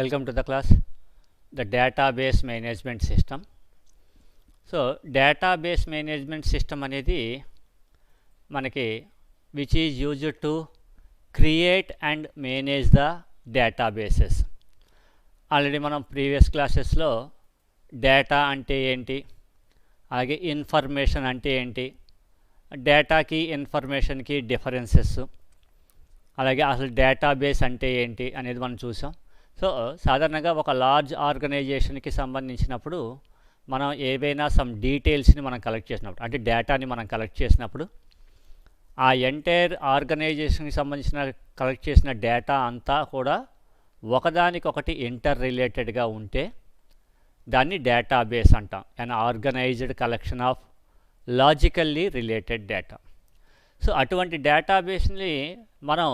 Welcome to the class, the database management system. So database management system అనేది మనకి which is used to create and manage the databases. Already మనం previous క్లాసెస్లో data అంటే ఏంటి, అలాగే information అంటే ఏంటి, డేటాకి ఇన్ఫర్మేషన్కి డిఫరెన్సెస్, అలాగే అసలు డేటాబేస్ అంటే ఏంటి అనేది మనం చూసాం. సో సాధారణంగా ఒక లార్జ్ ఆర్గనైజేషన్కి సంబంధించినప్పుడు మనం ఏవైనా సమ్ డీటెయిల్స్ని మనం కలెక్ట్ చేసినప్పుడు, అంటే డేటాని మనం కలెక్ట్ చేసినప్పుడు, ఆ ఎంటైర్ ఆర్గనైజేషన్కి సంబంధించిన కలెక్ట్ చేసిన డేటా అంతా కూడా ఒకదానికొకటి ఇంటర్ రిలేటెడ్గా ఉంటే దాన్ని డేటాబేస్ అంటాం. An organized collection of logically related data. So అటువంటి డేటాబేస్ని మనం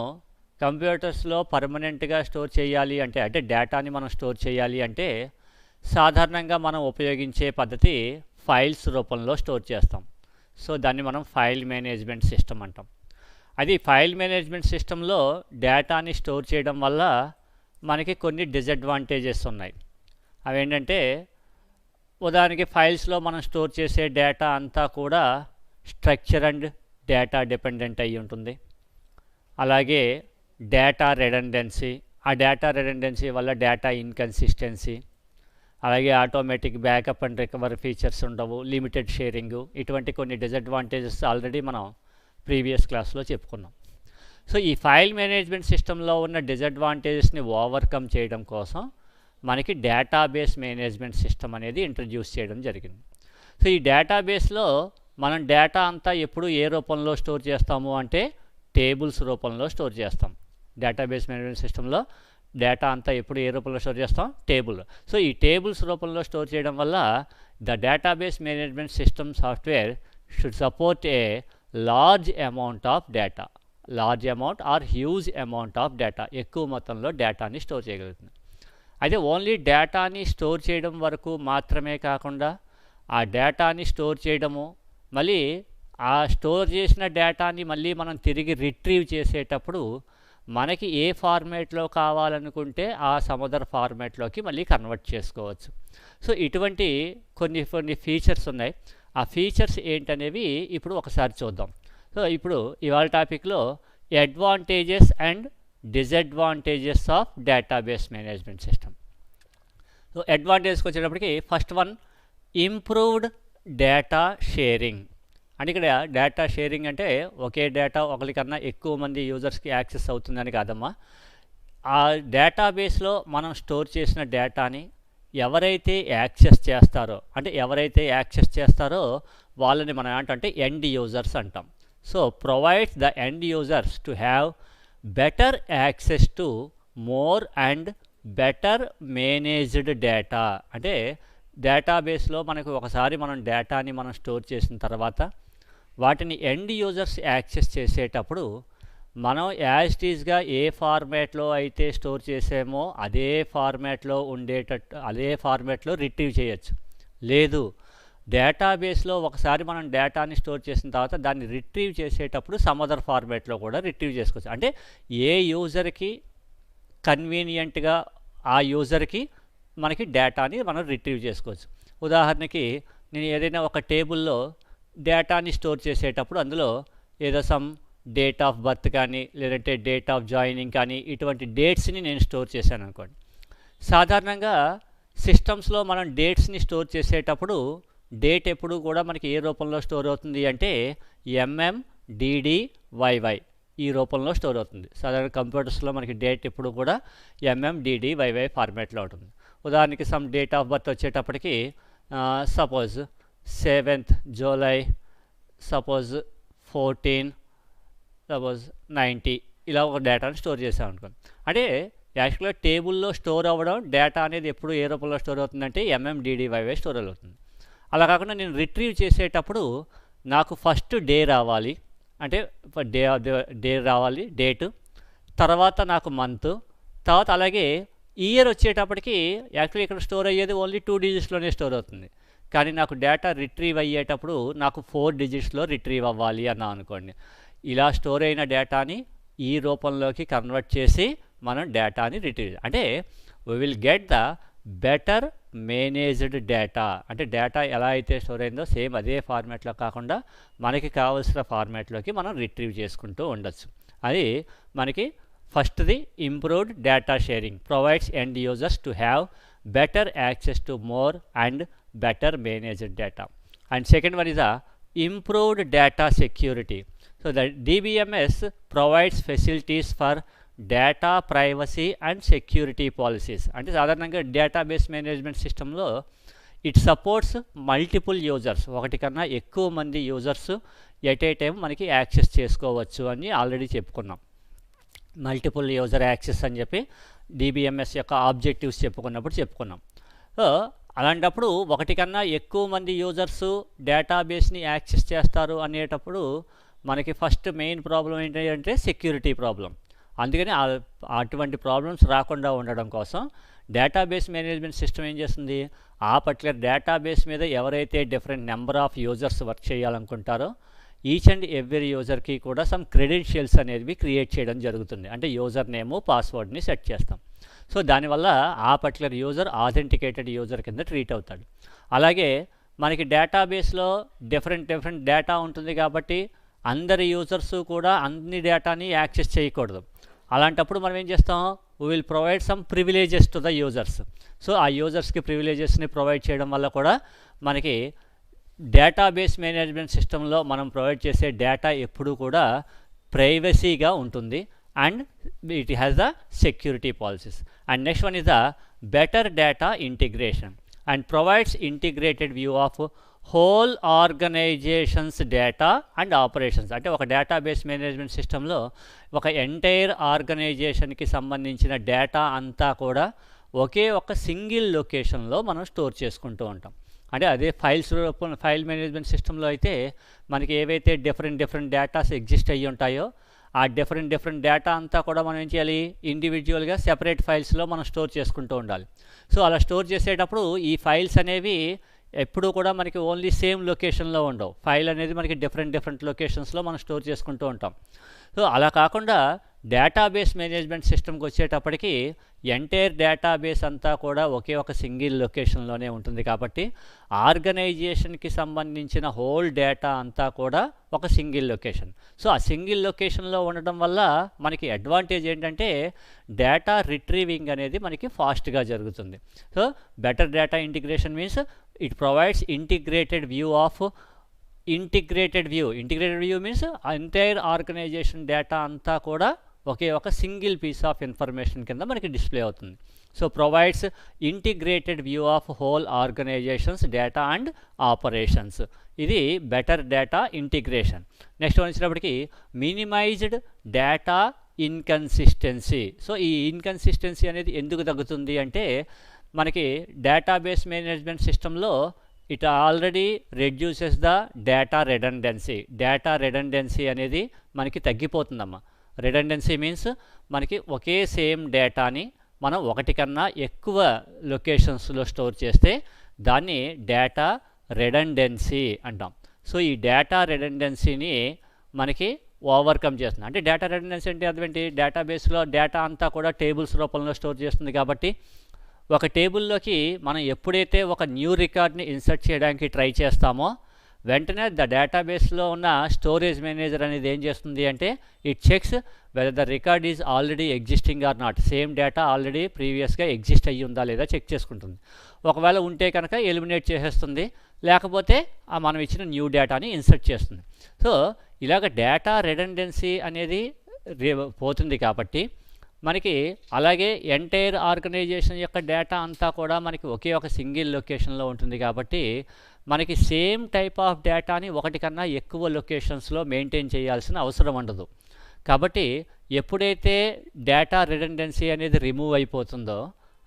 కంప్యూటర్స్లో పర్మనెంట్గా స్టోర్ చేయాలి అంటే డేటాని మనం స్టోర్ చేయాలి అంటే సాధారణంగా మనం ఉపయోగించే పద్ధతి ఫైల్స్ రూపంలో స్టోర్ చేస్తాం. సో దాన్ని మనం ఫైల్ మేనేజ్మెంట్ సిస్టమ్ అంటాం. అది ఫైల్ మేనేజ్మెంట్ సిస్టంలో డేటాని స్టోర్ చేయడం వల్ల మనకి కొన్ని డిసడ్వాంటేజెస్ ఉన్నాయి. అవేంటంటే, ఉదాహరణకి ఫైల్స్లో మనం స్టోర్ చేసే డేటా అంతా కూడా స్ట్రక్చర్ అండ్ డేటా డిపెండెంట్ అయి ఉంటుంది. అలాగే డేటా రెడెండెన్సీ, ఆ డేటా రెడెండెన్సీ వల్ల డేటా ఇన్కన్సిస్టెన్సీ, అలాగే automatic backup and recovery features ఉండవు, లిమిటెడ్ షేరింగు, ఇటువంటి కొన్ని డిసడ్వాంటేజెస్ ఆల్రెడీ మనం ప్రీవియస్ క్లాస్లో చెప్పుకున్నాం. సో ఈ ఫైల్ మేనేజ్మెంట్ సిస్టంలో ఉన్న డిసడ్వాంటేజెస్ని ఓవర్కమ్ చేయడం కోసం మనకి డేటాబేస్ మేనేజ్మెంట్ సిస్టమ్ అనేది ఇంట్రడ్యూస్ చేయడం జరిగింది. సో ఈ డేటాబేస్లో మనం డేటా అంతా ఎప్పుడు ఏ రూపంలో స్టోర్ చేస్తాము అంటే టేబుల్స్ రూపంలో స్టోర్ చేస్తాం. డేటాబేస్ మేనేజ్మెంట్ సిస్టంలో డేటా అంతా ఎప్పుడు ఏ రూపంలో స్టోర్ చేస్తాం? టేబుల్. సో ఈ టేబుల్స్ రూపంలో స్టోర్ చేయడం వల్ల the database management system software should support a large amount of data, large amount are huge amount of data, ఎక్కువ మొత్తంలో డేటాని స్టోర్ చేయగలుగుతుంది. అయితే ఓన్లీ డేటాని స్టోర్ చేయడం వరకు మాత్రమే కాకుండా ఆ డేటాని స్టోర్ చేయడము, మళ్ళీ ఆ స్టోర్ చేసిన డేటాని మళ్ళీ మనం తిరిగి రిట్రీవ్ చేసేటప్పుడు మనకి ఏ ఫార్మేట్లో కావాలనుకుంటే ఆ సమదర్ ఫార్మేట్లోకి మళ్ళీ కన్వర్ట్ చేసుకోవచ్చు. సో ఇటువంటి కొన్ని ఫీచర్స్ ఉన్నాయి. ఆ ఫీచర్స్ ఏంటనేవి ఇప్పుడు ఒకసారి చూద్దాం. సో ఇప్పుడు ఇవాళ టాపిక్లో advantages and disadvantages of database management system. So అడ్వాంటేజెస్కి వచ్చేటప్పటికి first one, improved data sharing. అంటే ఇక్కడ డేటా షేరింగ్ అంటే ఒకే డేటా ఒకరికన్నా ఎక్కువ మంది యూజర్స్కి యాక్సెస్ అవుతుందని కాదమ్మా. ఆ డేటాబేస్లో మనం స్టోర్ చేసిన డేటాని ఎవరైతే యాక్సెస్ చేస్తారో వాళ్ళని మనం ఏంటంటే ఎండ్ యూజర్స్ అంటాం. So provides the end users to have better access to more and better managed data. అంటే డేటాబేస్లో మనకు ఒకసారి మనం డేటాని మనం స్టోర్ చేసిన తర్వాత వాటిని ఎండ్ యూజర్స్ యాక్సెస్ చేసేటప్పుడు మనం యాజ్ ఇట్ ఈజ్గా ఏ ఫార్మాట్లో అయితే స్టోర్ చేసామో అదే ఫార్మాట్లో రిట్రీవ్ చేయొచ్చు. లేదు, డేటాబేస్లో ఒకసారి మనం డేటాని స్టోర్ చేసిన తర్వాత దాన్ని రిట్రీవ్ చేసేటప్పుడు సమ్ అదర్ ఫార్మాట్లో కూడా రిట్రీవ్ చేసుకోవచ్చు. అంటే ఏ యూజర్కి కన్వీనియంట్గా ఆ యూజర్కి మనకి డేటాని మనం రిట్రీవ్ చేసుకోవచ్చు. ఉదాహరణకి నేను ఏదైనా ఒక టేబుల్లో డేటాని స్టోర్ చేసేటప్పుడు అందులో ఏదో సమ్ డేట్ ఆఫ్ బర్త్ కానీ, లేదంటే డేట్ ఆఫ్ జాయినింగ్ కానీ, ఇటువంటి డేట్స్ని నేను స్టోర్ చేశాను అనుకోండి. సాధారణంగా సిస్టమ్స్లో మనం డేట్స్ని స్టోర్ చేసేటప్పుడు డేట్ ఎప్పుడు కూడా మనకి ఏ రూపంలో స్టోర్ అవుతుంది అంటే MMDDYY ఈ రూపంలో స్టోర్ అవుతుంది. సాధారణ కంప్యూటర్స్లో మనకి డేట్ ఎప్పుడు కూడా MMDDYY ఫార్మాట్లో ఉంటుంది. ఉదాహరణకి సమ్ డేట్ ఆఫ్ బర్త్ వచ్చేటప్పటికి suppose 7th July, suppose 14, suppose 90 ఇలా ఒక డేటాని స్టోర్ చేసాం అనుకోండి. అంటే యాక్చువల్గా టేబుల్లో స్టోర్ అవ్వడం డేటా అనేది ఎప్పుడు ఏ రూపంలో స్టోర్ అవుతుందంటే MMDDYY స్టోర్ అవుతుంది. అలా కాకుండా నేను రిట్రీవ్ చేసేటప్పుడు నాకు ఫస్ట్ డే రావాలి, అంటే డే రావాలి, డేటు, తర్వాత నాకు మంత్, తర్వాత అలాగే ఇయర్ వచ్చేటప్పటికి యాక్చువల్లీ ఇక్కడ స్టోర్ అయ్యేది ఓన్లీ 2 డిజిట్స్లోనే స్టోర్ అవుతుంది. కానీ నాకు డేటా రిట్రీవ్ అయ్యేటప్పుడు నాకు 4 డిజిట్స్లో రిట్రీవ్ అవ్వాలి అన్నా అనుకోండి. ఇలా స్టోర్ అయిన డేటాని ఈ రూపంలోకి కన్వర్ట్ చేసి మనం డేటాని రిట్రీవ్, అంటే we will get the better managed data. అంటే డేటా ఎలా అయితే స్టోర్ అయిందో సేమ్ అదే ఫార్మాట్లో కాకుండా మనకి కావాల్సిన ఫార్మాట్లోకి మనం రిట్రీవ్ చేసుకుంటూ ఉండొచ్చు. అది మనకి ఫస్ట్ది improved data sharing provides end users to have better access to more and better managed data. And second one is the improved data security. So the DBMS provides facilities for data privacy and security policies. అంటే సాధారణంగా database management సిస్టంలో it supports multiple users, ఒకటి కన్నా ఎక్కువ మంది users at a time మనకి access చేసుకోవచ్చు అని ఆల్రెడీ చెప్పుకున్నాం. మల్టిపుల్ యూజర్ యాక్సెస్ అని చెప్పి DBMS యొక్క ఆబ్జెక్టివ్స్ చెప్పుకున్నాం. సో అలాంటప్పుడు ఒకటి కన్నా ఎక్కువ మంది యూజర్స్ డేటాబేస్ని యాక్సెస్ చేస్తారు అనేటప్పుడు మనకి ఫస్ట్ మెయిన్ ప్రాబ్లం ఏంటంటే సెక్యూరిటీ ప్రాబ్లం. అందుకని అటువంటి ప్రాబ్లమ్స్ రాకుండా ఉండడం కోసం డేటాబేస్ మేనేజ్మెంట్ సిస్టమ్ ఏం చేస్తుంది, ఆ పర్టికులర్ డేటాబేస్ మీద ఎవరైతే different number of users work చేయాలనుకుంటారో ఈచ్ అండ్ ఎవ్రీ యూజర్కి కూడా సమ్ క్రెడెన్షియల్స్ అనేవి క్రియేట్ చేయడం జరుగుతుంది. అంటే యూజర్ నేము పాస్వర్డ్ని సెట్ చేస్తాం. సో దానివల్ల ఆ పర్టికులర్ యూజర్ ఆథెంటికేటెడ్ యూజర్ కింద ట్రీట్ అవుతాడు. అలాగే మనకి డేటాబేస్లో డిఫరెంట్ డేటా ఉంటుంది కాబట్టి అందరి యూజర్స్ కూడా అన్ని డేటాని యాక్సెస్ చేయకూడదు. అలాంటప్పుడు మనం ఏం చేస్తాం, we will provide some privileges to the users. So ఆ యూజర్స్కి ప్రివిలేజెస్ని ప్రొవైడ్ చేయడం వల్ల కూడా మనకి డేటాబేస్ మేనేజ్మెంట్ సిస్టంలో మనం ప్రొవైడ్ చేసే డేటా ఎప్పుడూ కూడా ప్రైవసీగా ఉంటుంది and it has the security policies. And next one is the better data integration and provides integrated view of whole organization's data and operations. అంటే ఒక డేటాబేస్ మేనేజ్మెంట్ సిస్టంలో ఒక ఎంటైర్ ఆర్గనైజేషన్కి సంబంధించిన డేటా అంతా కూడా ఒకే ఒక సింగిల్ లొకేషన్లో మనం స్టోర్ చేసుకుంటూ ఉంటాం. అంటే అదే ఫైల్ మేనేజ్మెంట్ సిస్టంలో అయితే మనకి ఏవైతే డిఫరెంట్ డేటాస్ ఎగ్జిస్ట్ అయ్యి ఉంటాయో ఆ డిఫరెంట్ డేటా అంతా కూడా మనం ఏం చేయాలి, ఇండివిజువల్గా సెపరేట్ ఫైల్స్లో మనం స్టోర్ చేసుకుంటూ ఉండాలి. సో అలా స్టోర్ చేసేటప్పుడు ఈ ఫైల్స్ అనేవి ఎప్పుడూ కూడా మనకి ఓన్లీ సేమ్ లొకేషన్లో ఉండవు. ఫైల్ అనేది మనకి డిఫరెంట్ లొకేషన్స్లో మనం స్టోర్ చేసుకుంటూ ఉంటాం. సో అలా కాకుండా డేటాబేస్ మేనేజ్మెంట్ సిస్టమ్కి వచ్చేటప్పటికి ఎంటైర్ డేటాబేస్ అంతా కూడా ఒకే ఒక సింగిల్ లొకేషన్లోనే ఉంటుంది కాబట్టి ఆర్గనైజేషన్కి సంబంధించిన హోల్ డేటా అంతా కూడా ఒక సింగిల్ లొకేషన్. సో ఆ సింగిల్ లొకేషన్లో ఉండడం వల్ల మనకి అడ్వాంటేజ్ ఏంటంటే డేటా రిట్రీవింగ్ అనేది మనకి ఫాస్ట్గా జరుగుతుంది. So better data integration means it provides integrated view means entire organisation data అంతా కూడా ఒకే ఒక సింగిల్ పీస్ ఆఫ్ ఇన్ఫర్మేషన్ కింద మనకి డిస్ప్లే అవుతుంది. So provides integrated view of whole organisation's data and operations. ఇది బెటర్ డేటా ఇంటిగ్రేషన్. నెక్స్ట్ వచ్చినప్పటికీ minimised data inconsistency. So ఈ inconsistency అనేది ఎందుకు తగ్గుతుంది అంటే మనకి డేటాబేస్ మేనేజ్మెంట్ సిస్టంలో it already reduces the data redundancy అనేది మనకి తగ్గిపోతుందమ్మా. రెడెండెన్సీ మీన్స్ మనకి ఒకే సేమ్ డేటాని మనం ఒకటి కన్నా ఎక్కువ లొకేషన్స్లో స్టోర్ చేస్తే దాన్ని డేటా రెడెండెన్సీ అంటాం. సో ఈ డేటా రెడెండెన్సీని మనకి ఓవర్కమ్ చేస్తుంది. అంటే డేటా రెడెండెన్సీ అంటే అదేంటి, డేటాబేస్లో డేటా అంతా కూడా టేబుల్స్ రూపంలో స్టోర్ చేస్తుంది కాబట్టి ఒక టేబుల్లోకి మనం ఎప్పుడైతే ఒక న్యూ రికార్డ్ని ఇన్సర్ట్ చేయడానికి ట్రై చేస్తామో వెంటనే ద డేటాబేస్లో ఉన్న స్టోరేజ్ మేనేజర్ అనేది ఏం చేస్తుంది అంటే it checks whether the record is already existing are not. Same data already ప్రీవియస్గా ఎగ్జిస్ట్ అయ్యి ఉందా లేదా చెక్ చేసుకుంటుంది. ఒకవేళ ఉంటే కనుక ఎలిమినేట్ చేసేస్తుంది, లేకపోతే మనం ఇచ్చిన న్యూ డేటాని ఇన్సర్ట్ చేస్తుంది. సో ఇలాగ డేటా రెడెండెన్సీ అనేది పోతుంది కాబట్టి మనకి అలాగే ఎంటైర్ ఆర్గనైజేషన్ యొక్క డేటా అంతా కూడా మనకి ఒకే ఒక సింగిల్ లొకేషన్లో ఉంటుంది కాబట్టి మనకి సేమ్ టైప్ ఆఫ్ డేటాని ఒకటి కన్నా ఎక్కువ లొకేషన్స్లో మెయింటైన్ చేయాల్సిన అవసరం ఉండదు. కాబట్టి ఎప్పుడైతే డేటా రిడెండెన్సీ అనేది రిమూవ్ అయిపోతుందో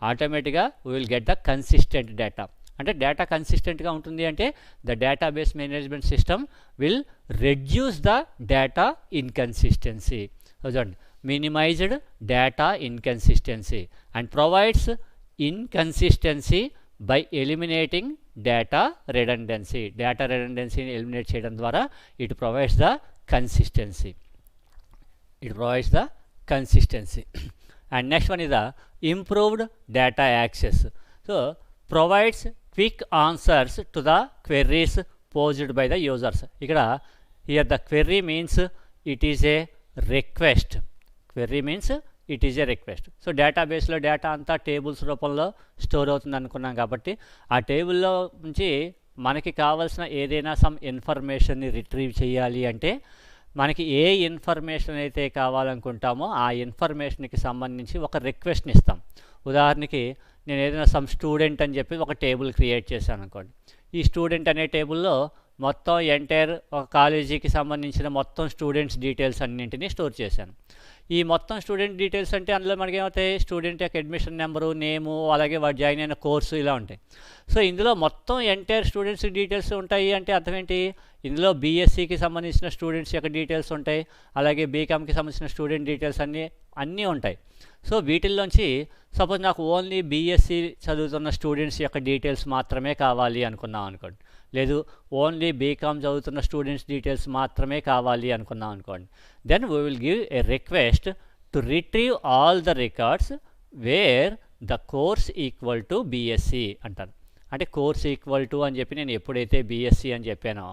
ఆటోమేటిక్గా we will get the consistent data. అంటే డేటా కన్సిస్టెంట్గా ఉంటుంది అంటే the database management system will reduce the data inconsistency. చూడండి, minimized data inconsistency and provides inconsistency by eliminating data redundancy. Data redundancy ni eliminate cheyadam dwara it provides the consistency. consistency. And next one is the improved data access. So provides quick answers to the queries posed by the users. Ikkada here the query means it is a request. Query means it is a request. So డేటాబేస్లో data అంతా tables రూపంలో store అవుతుంది అనుకున్నాం కాబట్టి ఆ టేబుల్లో నుంచి మనకి కావాల్సిన ఏదైనా సమ్ ఇన్ఫర్మేషన్ని రిట్రీవ్ చేయాలి అంటే మనకి ఏ ఇన్ఫర్మేషన్ అయితే కావాలనుకుంటామో ఆ ఇన్ఫర్మేషన్కి సంబంధించి ఒక రిక్వెస్ట్ని ఇస్తాం. ఉదాహరణకి నేను ఏదైనా సమ్ స్టూడెంట్ అని చెప్పి ఒక టేబుల్ క్రియేట్ చేశాను అనుకోండి. ఈ స్టూడెంట్ అనే టేబుల్లో మొత్తం ఎంటైర్ ఒక కాలేజీకి సంబంధించిన మొత్తం స్టూడెంట్స్ డీటెయిల్స్ అన్నింటినీ స్టోర్ చేశాను. ఈ మొత్తం స్టూడెంట్ డీటెయిల్స్ అంటే అందులో మనకి ఏమవుతాయి, స్టూడెంట్ యొక్క అడ్మిషన్ నెంబరు, నేము, అలాగే వాడు జాయిన్ అయిన కోర్సు ఇలా ఉంటాయి. సో ఇందులో మొత్తం ఎంటైర్ స్టూడెంట్స్ డీటెయిల్స్ ఉంటాయి అంటే అర్థం ఏంటి, ఇందులో బీఎస్సీకి సంబంధించిన స్టూడెంట్స్ యొక్క డీటెయిల్స్ ఉంటాయి, అలాగే బీకామ్కి సంబంధించిన స్టూడెంట్ డీటెయిల్స్ అన్నీ ఉంటాయి. సో వీటిల్లోంచి సపోజ్ నాకు ఓన్లీ బీఎస్సీ చదువుతున్న స్టూడెంట్స్ యొక్క డీటెయిల్స్ మాత్రమే కావాలి అనుకున్నాం అనుకోండి, లేదు ఓన్లీ బీకామ్ చదువుతున్న స్టూడెంట్స్ డీటెయిల్స్ మాత్రమే కావాలి అనుకున్నాం అనుకోండి, then we will give a request to retrieve all the records where the course equal to BSc అంటాను. అంటే కోర్స్ ఈక్వల్ టు అని చెప్పి నేను ఎప్పుడైతే బీఎస్సీ అని చెప్పానో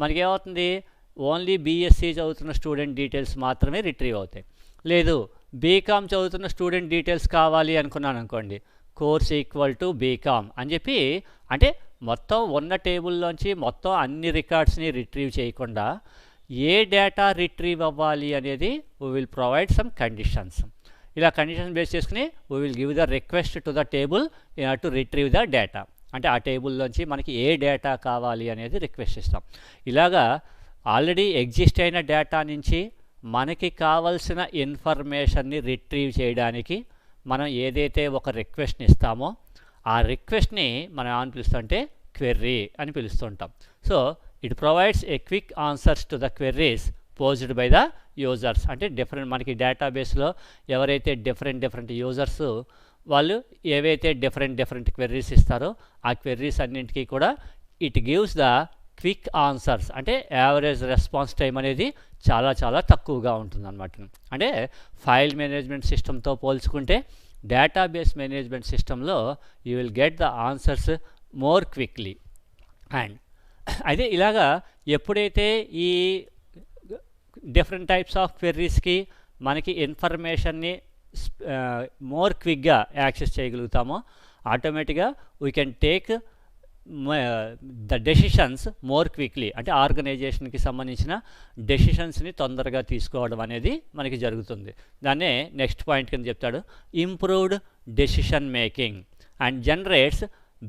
మనకేమవుతుంది, ఓన్లీ బీఎస్సీ చదువుతున్న స్టూడెంట్ డీటెయిల్స్ మాత్రమే రిట్రీవ్ అవుతాయి. లేదు బీకామ్ చదువుతున్న స్టూడెంట్ డీటెయిల్స్ కావాలి అనుకున్నాను అనుకోండి, కోర్స్ ఈక్వల్ టు బీకామ్ అని చెప్పి, అంటే మొత్తం ఉన్న టేబుల్లోంచి మొత్తం అన్ని రికార్డ్స్ని రిట్రీవ్ చేయకుండా ఏ డేటా రిట్రీవ్ అవ్వాలి అనేది we will provide some conditions. ఇలా కండిషన్ బేస్ చేసుకుని we will give the request to the table to retrieve the data. అంటే ఆ టేబుల్లోంచి మనకి ఏ డేటా కావాలి అనేది రిక్వెస్ట్ ఇస్తాం. ఇలాగా ఆల్రెడీ ఎగ్జిస్ట్ అయిన డేటా నుంచి మనకి కావలసిన ఇన్ఫర్మేషన్ని రిట్రీవ్ చేయడానికి మనం ఏదైతే ఒక రిక్వెస్ట్ని ఇస్తామో ఆ రిక్వెస్ట్ని మనం ఏమని పిలుస్తుంటే క్వెర్రీ అని పిలుస్తుంటాం. So it provides a quick answers to the queries posed by the users. అంటే మనకి డేటాబేస్లో ఎవరైతే డిఫరెంట్ యూజర్స్ వాళ్ళు ఏవైతే డిఫరెంట్ క్వెర్రీస్ ఇస్తారో ఆ క్వెర్రీస్ అన్నింటికీ కూడా it gives the quick answers. అంటే యావరేజ్ రెస్పాన్స్ టైం అనేది చాలా తక్కువగా ఉంటుందన్నమాట. అంటే ఫైల్ మేనేజ్మెంట్ సిస్టమ్తో పోల్చుకుంటే డేటాబేస్ మేనేజ్మెంట్ సిస్టంలో you will get the answers more quickly. And అయితే ఇలాగా ఎప్పుడైతే ఈ డిఫరెంట్ టైప్స్ ఆఫ్ క్వెర్రీస్కి మనకి ఇన్ఫర్మేషన్ని మోర్ క్విక్గా యాక్సెస్ చేయగలుగుతామో ఆటోమేటిక్గా we can take the decisions more quickly. అంటే ఆర్గనైజేషన్కి సంబంధించిన డెసిషన్స్ని తొందరగా తీసుకోవడం అనేది మనకి జరుగుతుంది. దాన్నే నెక్స్ట్ పాయింట్ కింద చెప్తాడు, improved decision making and generates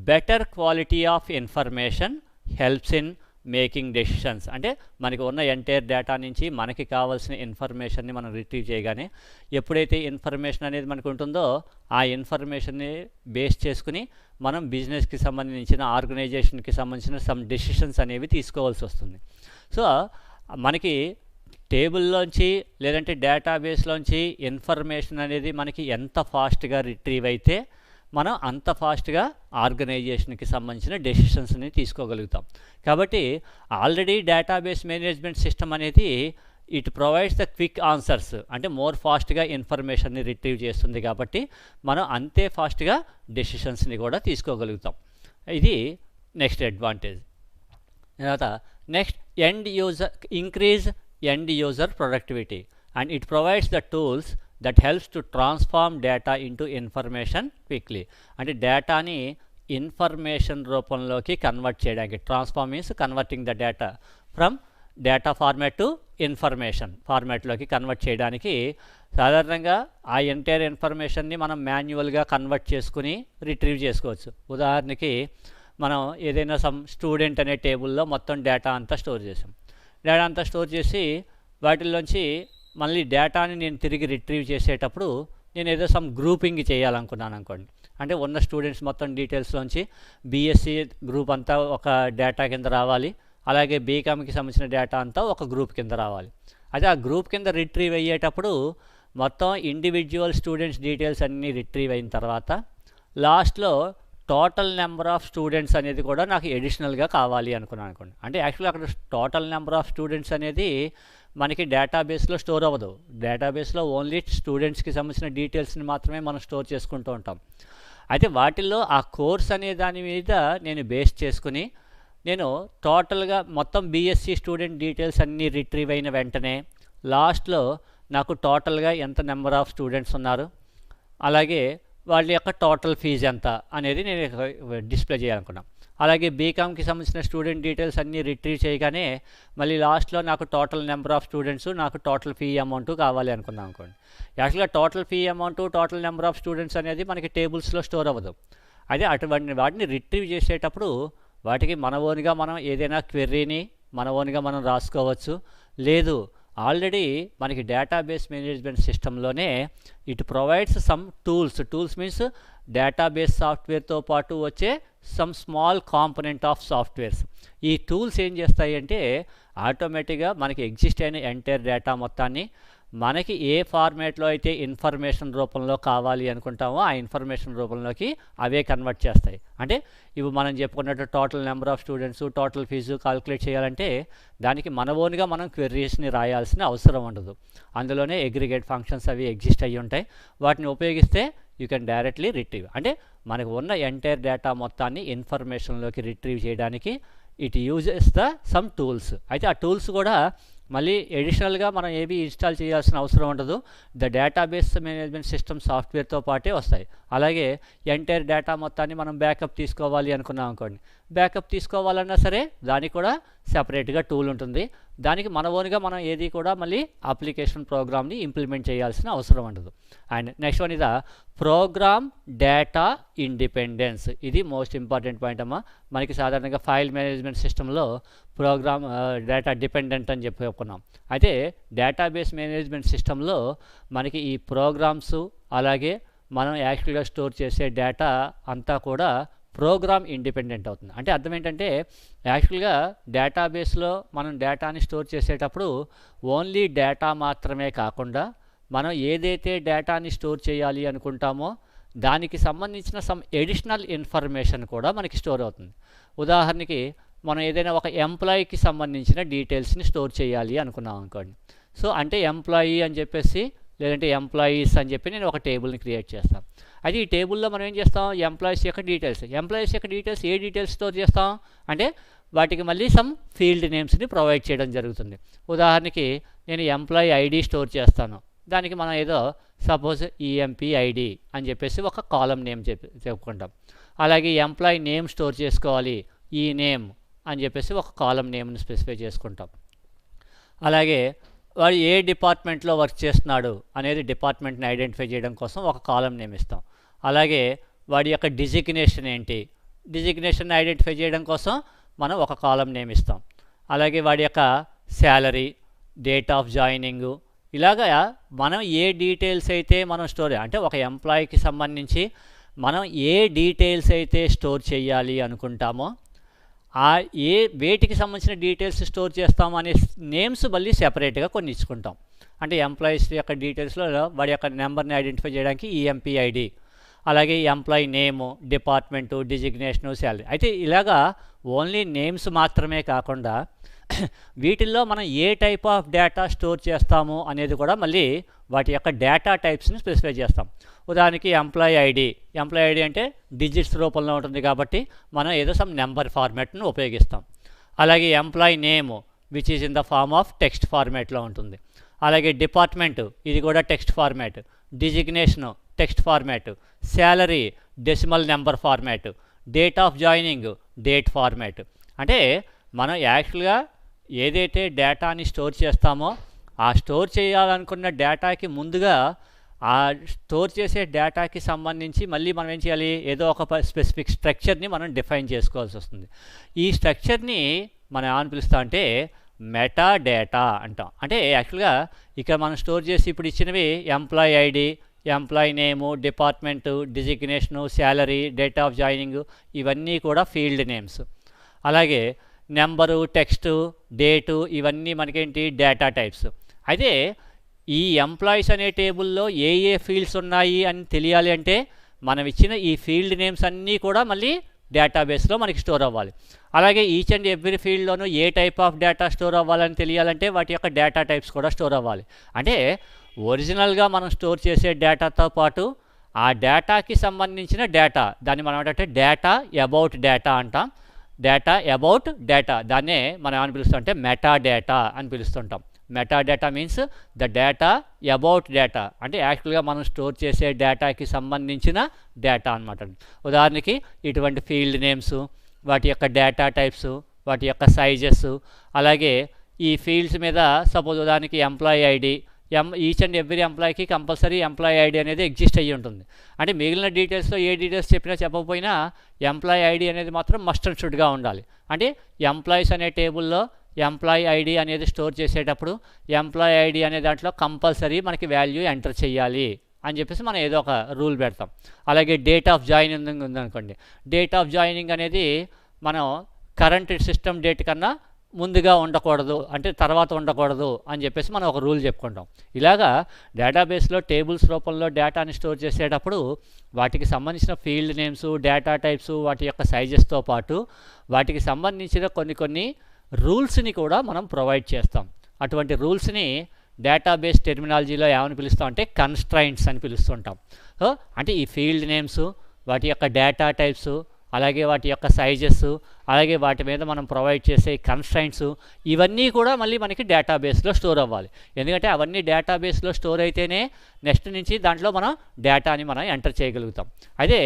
better quality of information helps in making decisions. అంటే మనకి ఉన్న ఎంటైర్ డేటా నుంచి మనకి కావాల్సిన ఇన్ఫర్మేషన్ని మనం రిట్రీవ్ చేయగానే ఎప్పుడైతే ఇన్ఫర్మేషన్ అనేది మనకు ఉంటుందో ఆ ఇన్ఫర్మేషన్ని బేస్ చేసుకుని మనం బిజినెస్కి సంబంధించిన ఆర్గనైజేషన్కి సంబంధించిన సమ్ డెసిషన్స్ అనేవి తీసుకోవాల్సి వస్తుంది. సో మనకి టేబుల్లోంచి లేదంటే డేటాబేస్లోంచి ఇన్ఫర్మేషన్ అనేది మనకి ఎంత ఫాస్ట్గా రిట్రీవ్ అయితే మనం అంత ఫాస్ట్గా ఆర్గనైజేషన్కి సంబంధించిన డెసిషన్స్ని తీసుకోగలుగుతాం. కాబట్టి ఆల్రెడీ డేటాబేస్ మేనేజ్మెంట్ సిస్టమ్ అనేది it provides the quick answers. అంటే మోర్ ఫాస్ట్గా ఇన్ఫర్మేషన్ని రిట్రీవ్ చేస్తుంది కాబట్టి మనం అంతే ఫాస్ట్గా డెసిషన్స్ని కూడా తీసుకోగలుగుతాం. ఇది నెక్స్ట్ అడ్వాంటేజ్. తర్వాత next end user increase end user productivity and it provides the tools that helps to transform data into information quickly. అంటే డేటాని ఇన్ఫర్మేషన్ రూపంలోకి కన్వర్ట్ చేయడానికి, transform means converting the data from data format to information ఫార్మాట్లోకి convert చేయడానికి సాధారణంగా ఆ entire ఇన్ఫర్మేషన్ని మనం మాన్యువల్గా కన్వర్ట్ చేసుకుని రిట్రీవ్ చేసుకోవచ్చు. ఉదాహరణకి మనం ఏదైనా సమ్ స్టూడెంట్ అనే టేబుల్లో మొత్తం డేటా అంతా స్టోర్ చేసాం. డేటా అంతా స్టోర్ చేసి వాటిల్లోంచి మళ్ళీ డేటాని నేను తిరిగి రిట్రీవ్ చేసేటప్పుడు నేను ఏదో సమ్ గ్రూపింగ్ చేయాలనుకున్నాను అనుకోండి. అంటే ఉన్న స్టూడెంట్స్ మొత్తం డీటెయిల్స్లోంచి బీఎస్సీ గ్రూప్ అంతా ఒక డేటా కింద రావాలి, అలాగే బీకామ్కి సంబంధించిన డేటా అంతా ఒక గ్రూప్ కింద రావాలి. అయితే ఆ గ్రూప్ కింద రిట్రీవ్ అయ్యేటప్పుడు మొత్తం ఇండివిజువల్ స్టూడెంట్స్ డీటెయిల్స్ అన్నీ రిట్రీవ్ అయిన తర్వాత లాస్ట్లో టోటల్ నెంబర్ ఆఫ్ స్టూడెంట్స్ అనేది కూడా నాకు ఎడిషనల్గా కావాలి అనుకున్నాను అనుకోండి. అంటే యాక్చువల్గా అక్కడ టోటల్ నెంబర్ ఆఫ్ స్టూడెంట్స్ అనేది మనకి డేటాబేస్లో స్టోర్ అవ్వదు. డేటాబేస్లో ఓన్లీ స్టూడెంట్స్కి సంబంధించిన డీటెయిల్స్ని మాత్రమే మనం స్టోర్ చేసుకుంటూ ఉంటాం. అయితే వాటిల్లో ఆ కోర్స్ అనే దాని మీద నేను బేస్ చేసుకుని నేను టోటల్గా మొత్తం బీఎస్సీ స్టూడెంట్ డీటెయిల్స్ అన్నీ రిట్రీవ్ అయిన వెంటనే లాస్ట్లో నాకు టోటల్గా ఎంత నెంబర్ ఆఫ్ స్టూడెంట్స్ ఉన్నారు, అలాగే వాళ్ళ యొక్క టోటల్ ఫీజు ఎంత అనేది నేను డిస్ప్లే చేయాలనుకున్నాను. అలాగే బీకామ్కి సంబంధించిన స్టూడెంట్ డీటెయిల్స్ అన్నీ రిట్రీవ్ చేయగానే మళ్ళీ లాస్ట్లో నాకు టోటల్ నెంబర్ ఆఫ్ స్టూడెంట్స్, నాకు టోటల్ ఫీ అమౌంట్ కావాలి అనుకున్నాను అనుకోండి. యాక్చువల్గా total fee amount, total number of students అనేది మనకి టేబుల్స్లో స్టోర్ అవ్వదు. అదే అటువంటి వాటిని రిట్రీవ్ చేసేటప్పుడు వాటికి మన ఓన్గా మనం ఏదైనా క్వెర్రీని మన ఓన్గా మనం రాసుకోవచ్చు. లేదు, ఆల్రెడీ మనకి డేటాబేస్ మేనేజ్మెంట్ సిస్టంలోనే it provides some tools means database సాఫ్ట్వేర్తో పాటు వచ్చే some small component of softwares. ఈ టూల్స్ ఏం చేస్తాయి అంటే ఆటోమేటిక్గా మనకి ఎగ్జిస్ట్ అయిన ఎంటైర్ డేటా మొత్తాన్ని మనకి ఏ ఫార్మేట్లో అయితే ఇన్ఫర్మేషన్ రూపంలో కావాలి అనుకుంటామో ఆ ఇన్ఫర్మేషన్ రూపంలోకి అవే కన్వర్ట్ చేస్తాయి. అంటే ఇవి మనం చెప్పుకున్నట్టు total number of students, total fees calculate చేయాలంటే దానికి మన ఓన్గా మనం క్వెరీస్ని రాయాల్సిన అవసరం ఉండదు. అందులోనే అగ్రిగేట్ ఫంక్షన్స్ అవి ఎగ్జిస్ట్ అయ్యి ఉంటాయి. వాటిని ఉపయోగిస్తే యూ కెన్ డైరెక్ట్లీ రిట్రీవ్. అంటే మనకు ఉన్న ఎంటైర్ డేటా మొత్తాన్ని ఇన్ఫర్మేషన్లోకి రిట్రీవ్ చేయడానికి it uses the sum tools. అయితే ఆ టూల్స్ కూడా మళ్ళీ ఎడిషనల్గా మనం ఏవి ఇన్స్టాల్ చేయాల్సిన అవసరం ఉండదు. ద డేటాబేస్ మేనేజ్మెంట్ సిస్టమ్ సాఫ్ట్వేర్తో పాటే వస్తాయి. అలాగే ఎంటైర్ డేటా మొత్తాన్ని మనం బ్యాకప్ తీసుకోవాలి అనుకున్నాం అనుకోండి, బ్యాకప్ తీసుకోవాలన్నా సరే దానికి కూడా సెపరేట్గా టూల్ ఉంటుంది. దానికి మన ఓన్గా మనం ఏది కూడా మళ్ళీ అప్లికేషన్ ప్రోగ్రామ్ని ఇంప్లిమెంట్ చేయాల్సిన అవసరం ఉండదు. అండ్ నెక్స్ట్ వన్ ఇదా ప్రోగ్రామ్ డేటా ఇండిపెండెన్స్. ఇది మోస్ట్ ఇంపార్టెంట్ పాయింట్ అమ్మా. మనకి సాధారణంగా ఫైల్ మేనేజ్మెంట్ సిస్టంలో ప్రోగ్రామ్ డేటా డిపెండెంట్ అని చెప్పి చెప్పుకున్నాం. అయితే డేటాబేస్ మేనేజ్మెంట్ సిస్టంలో మనకి ఈ ప్రోగ్రామ్స్ అలాగే మనం యాక్చువల్గా స్టోర్ చేసే డేటా అంతా కూడా ప్రోగ్రామ్ ఇండిపెండెంట్ అవుతుంది. అంటే అర్థం ఏంటంటే యాక్చువల్గా డేటాబేస్లో మనం డేటాని స్టోర్ చేసేటప్పుడు ఓన్లీ డేటా మాత్రమే కాకుండా మనం ఏదైతే డేటాని స్టోర్ చేయాలి అనుకుంటామో దానికి సంబంధించిన సమ్ ఎడిషనల్ ఇన్ఫర్మేషన్ కూడా మనకి స్టోర్ అవుతుంది. ఉదాహరణకి మనం ఏదైనా ఒక ఎంప్లాయీకి సంబంధించిన డీటెయిల్స్ని స్టోర్ చేయాలి అనుకున్నాం అనుకోండి. సో అంటే ఎంప్లాయీ అని చెప్పేసి లేదంటే ఎంప్లాయీస్ అని చెప్పి నేను ఒక టేబుల్ని క్రియేట్ చేస్తాను. అయితే ఈ టేబుల్లో మనం ఏం చేస్తాం, ఎంప్లాయీస్ యొక్క డీటెయిల్స్ ఏ డీటెయిల్స్ స్టోర్ చేస్తాం అంటే వాటికి మళ్ళీ సమ్ ఫీల్డ్ నేమ్స్ని ప్రొవైడ్ చేయడం జరుగుతుంది. ఉదాహరణకి నేను ఎంప్లాయీ ఐడి స్టోర్ చేస్తాను. దానికి మనం ఏదో సపోజ్ ఈఎంపీ ఐడి అని చెప్పేసి ఒక కాలం నేమ్ చెప్పుకుంటాం. అలాగే ఎంప్లాయీ నేమ్ స్టోర్ చేసుకోవాలి, ఈ నేమ్ అని చెప్పేసి ఒక కాలం నేమ్ని స్పెసిఫై చేసుకుంటాం. అలాగే వాడు ఏ డిపార్ట్మెంట్లో వర్క్ చేస్తున్నాడు అనేది డిపార్ట్మెంట్ని ఐడెంటిఫై చేయడం కోసం ఒక కాలం నేమ్ ఇస్తాం. అలాగే వాడి యొక్క డిజిగ్నేషన్ ఏంటి, డిజిగ్నేషన్ ఐడెంటిఫై చేయడం కోసం మనం ఒక కాలం నేమ్ ఇస్తాం. అలాగే వాడి యొక్క శాలరీ, డేట్ ఆఫ్ జాయినింగు, ఇలాగా మనం ఏ డీటెయిల్స్ అయితే మనం స్టోర్ అంటే ఒక ఎంప్లాయీకి సంబంధించి మనం ఏ డీటెయిల్స్ అయితే స్టోర్ చేయాలి అనుకుంటామో వేటికి సంబంధించిన డీటెయిల్స్ స్టోర్ చేస్తాం అనే నేమ్స్ మళ్ళీ సెపరేట్గా కొన్ని ఇచ్చుకుంటాం. అంటే ఎంప్లాయీస్ యొక్క డీటెయిల్స్లో వాడి యొక్క నెంబర్ని ఐడెంటిఫై చేయడానికి ఈఎంపీ ఐడి, అలాగే ఎంప్లాయీ నేము, డిపార్ట్మెంటు, డిజిగ్నేషను, శాలరీ. అయితే ఇలాగా ఓన్లీ నేమ్స్ మాత్రమే కాకుండా వీటిల్లో మనం ఏ టైప్ ఆఫ్ డేటా స్టోర్ చేస్తాము అనేది కూడా మళ్ళీ వాటి యొక్క డేటా టైప్స్ని స్పెసిఫై చేస్తాం. ఉదాహరణకి ఎంప్లాయీ ఐడి అంటే డిజిట్స్ రూపంలో ఉంటుంది కాబట్టి మనం ఏదో సమ్ నెంబర్ ఫార్మాట్ను ఉపయోగిస్తాం. అలాగే employee name which is in the form of text ఫార్మాట్లో ఉంటుంది. అలాగే డిపార్ట్మెంటు ఇది కూడా text format, designation text format, salary decimal number format, date of joining date format. అంటే మనం యాక్చువల్గా ఏదైతే డేటాని స్టోర్ చేస్తామో ఆ స్టోర్ చేయాలనుకున్న డేటాకి ముందుగా ఆ స్టోర్ చేసే డేటాకి సంబంధించి మళ్ళీ మనం ఏం చేయాలి, ఏదో ఒక స్పెసిఫిక్ స్ట్రక్చర్ని మనం డిఫైన్ చేసుకోవాల్సి వస్తుంది. ఈ స్ట్రక్చర్ని మనం ఏమని పిలుస్తాం అంటే మెటా డేటా అంటాం. అంటే యాక్చువల్గా ఇక్కడ మనం స్టోర్ చేసి ఇప్పుడు ఇచ్చినవి employee ID, employee name, department, designation, salary, date of joining ఇవన్నీ కూడా ఫీల్డ్ నేమ్స్. అలాగే నెంబరు, టెక్స్టు, డేటు ఇవన్నీ మనకేంటి డేటా టైప్స్. అయితే ఈ ఎంప్లాయీస్ అనే టేబుల్లో ఏ ఫీల్డ్స్ ఉన్నాయి అని తెలియాలి అంటే మనం ఇచ్చిన ఈ ఫీల్డ్ నేమ్స్ అన్నీ కూడా మళ్ళీ డేటాబేస్లో మనకి స్టోర్ అవ్వాలి. అలాగే ఈచ్ అండ్ ఎవ్రీ ఫీల్డ్లోనూ ఏ టైప్ ఆఫ్ డేటా స్టోర్ అవ్వాలని తెలియాలంటే వాటి యొక్క డేటా టైప్స్ కూడా స్టోర్ అవ్వాలి. అంటే ఒరిజినల్గా మనం స్టోర్ చేసే డేటాతో పాటు ఆ డేటాకి సంబంధించిన డేటా, దాన్ని మనం ఏంటంటే డేటా అబౌట్ డేటా అంటాం. డేటా అబౌట్ డేటా, దాన్నే మనం ఏమని పిలుస్తాం అంటే మెటా డేటా అని పిలుస్తుంటాం. Meta data means the data about data, అంటే యాక్చువల్గా మనం స్టోర్ చేసే డేటాకి సంబంధించిన డేటా అనమాట. ఉదాహరణకి ఇటువంటి ఫీల్డ్ నేమ్స్, వాటి యొక్క డేటా టైప్స్, వాటి యొక్క సైజెస్, అలాగే ఈ ఫీల్డ్స్ మీద సపోజ్ ఉదాహరణకి employee ID, each and every ఎంప్లాయీకి కంపల్సరీ ఎంప్లాయీ ఐడి అనేది ఎగ్జిస్ట్ అయ్యి ఉంటుంది. అంటే మిగిలిన డీటెయిల్స్లో ఏ డీటెయిల్స్ చెప్పినా చెప్పకపోయినా ఎంప్లాయీ ఐడి అనేది మాత్రం మస్ట్ అండ్ షుడ్గా ఉండాలి. అంటే ఎంప్లాయీస్ అనే టేబుల్లో ఎంప్లాయీ ఐడి అనేది స్టోర్ చేసేటప్పుడు ఎంప్లాయీ ఐడి అనే దాంట్లో కంపల్సరీ మనకి వాల్యూ ఎంటర్ చేయాలి అని చెప్పేసి మనం ఏదో ఒక రూల్ పెడతాం. అలాగే డేట్ ఆఫ్ జాయినింగ్ ఉందనుకోండి, డేట్ ఆఫ్ జాయినింగ్ అనేది మనం కరెంట్ సిస్టమ్ డేట్ కన్నా ముందుగా ఉండకూడదు, అంటే తర్వాత ఉండకూడదు అని చెప్పేసి మనం ఒక రూల్ చెప్పుకుంటాం. ఇలాగా డేటాబేస్లో టేబుల్స్ రూపంలో డేటాని స్టోర్ చేసేటప్పుడు వాటికి సంబంధించిన ఫీల్డ్ నేమ్స్, డేటా టైప్స్, వాటి యొక్క సైజెస్తో పాటు వాటికి సంబంధించిన కొన్ని రూల్స్ని కూడా మనం ప్రొవైడ్ చేస్తాం. అటువంటి రూల్స్ని డేటాబేస్ టెర్మినాలజీలో ఏమని పిలుస్తాం అంటే కన్స్ట్రైంట్స్ అని పిలుస్తుంటాం. సో అంటే ఈ ఫీల్డ్ నేమ్స్, వాటి యొక్క డేటా టైప్స్, అలాగే వాటి యొక్క సైజెస్, అలాగే వాటి మీద మనం ప్రొవైడ్ చేసే కన్స్ట్రైంట్స్, ఇవన్నీ కూడా మళ్ళీ మనకి డేటాబేస్లో స్టోర్ అవ్వాలి. ఎందుకంటే అవన్నీ డేటాబేస్లో స్టోర్ అయితేనే నెక్స్ట్ నుంచి దాంట్లో మనం డేటాని మనం ఎంటర్ చేయగలుగుతాం. అదే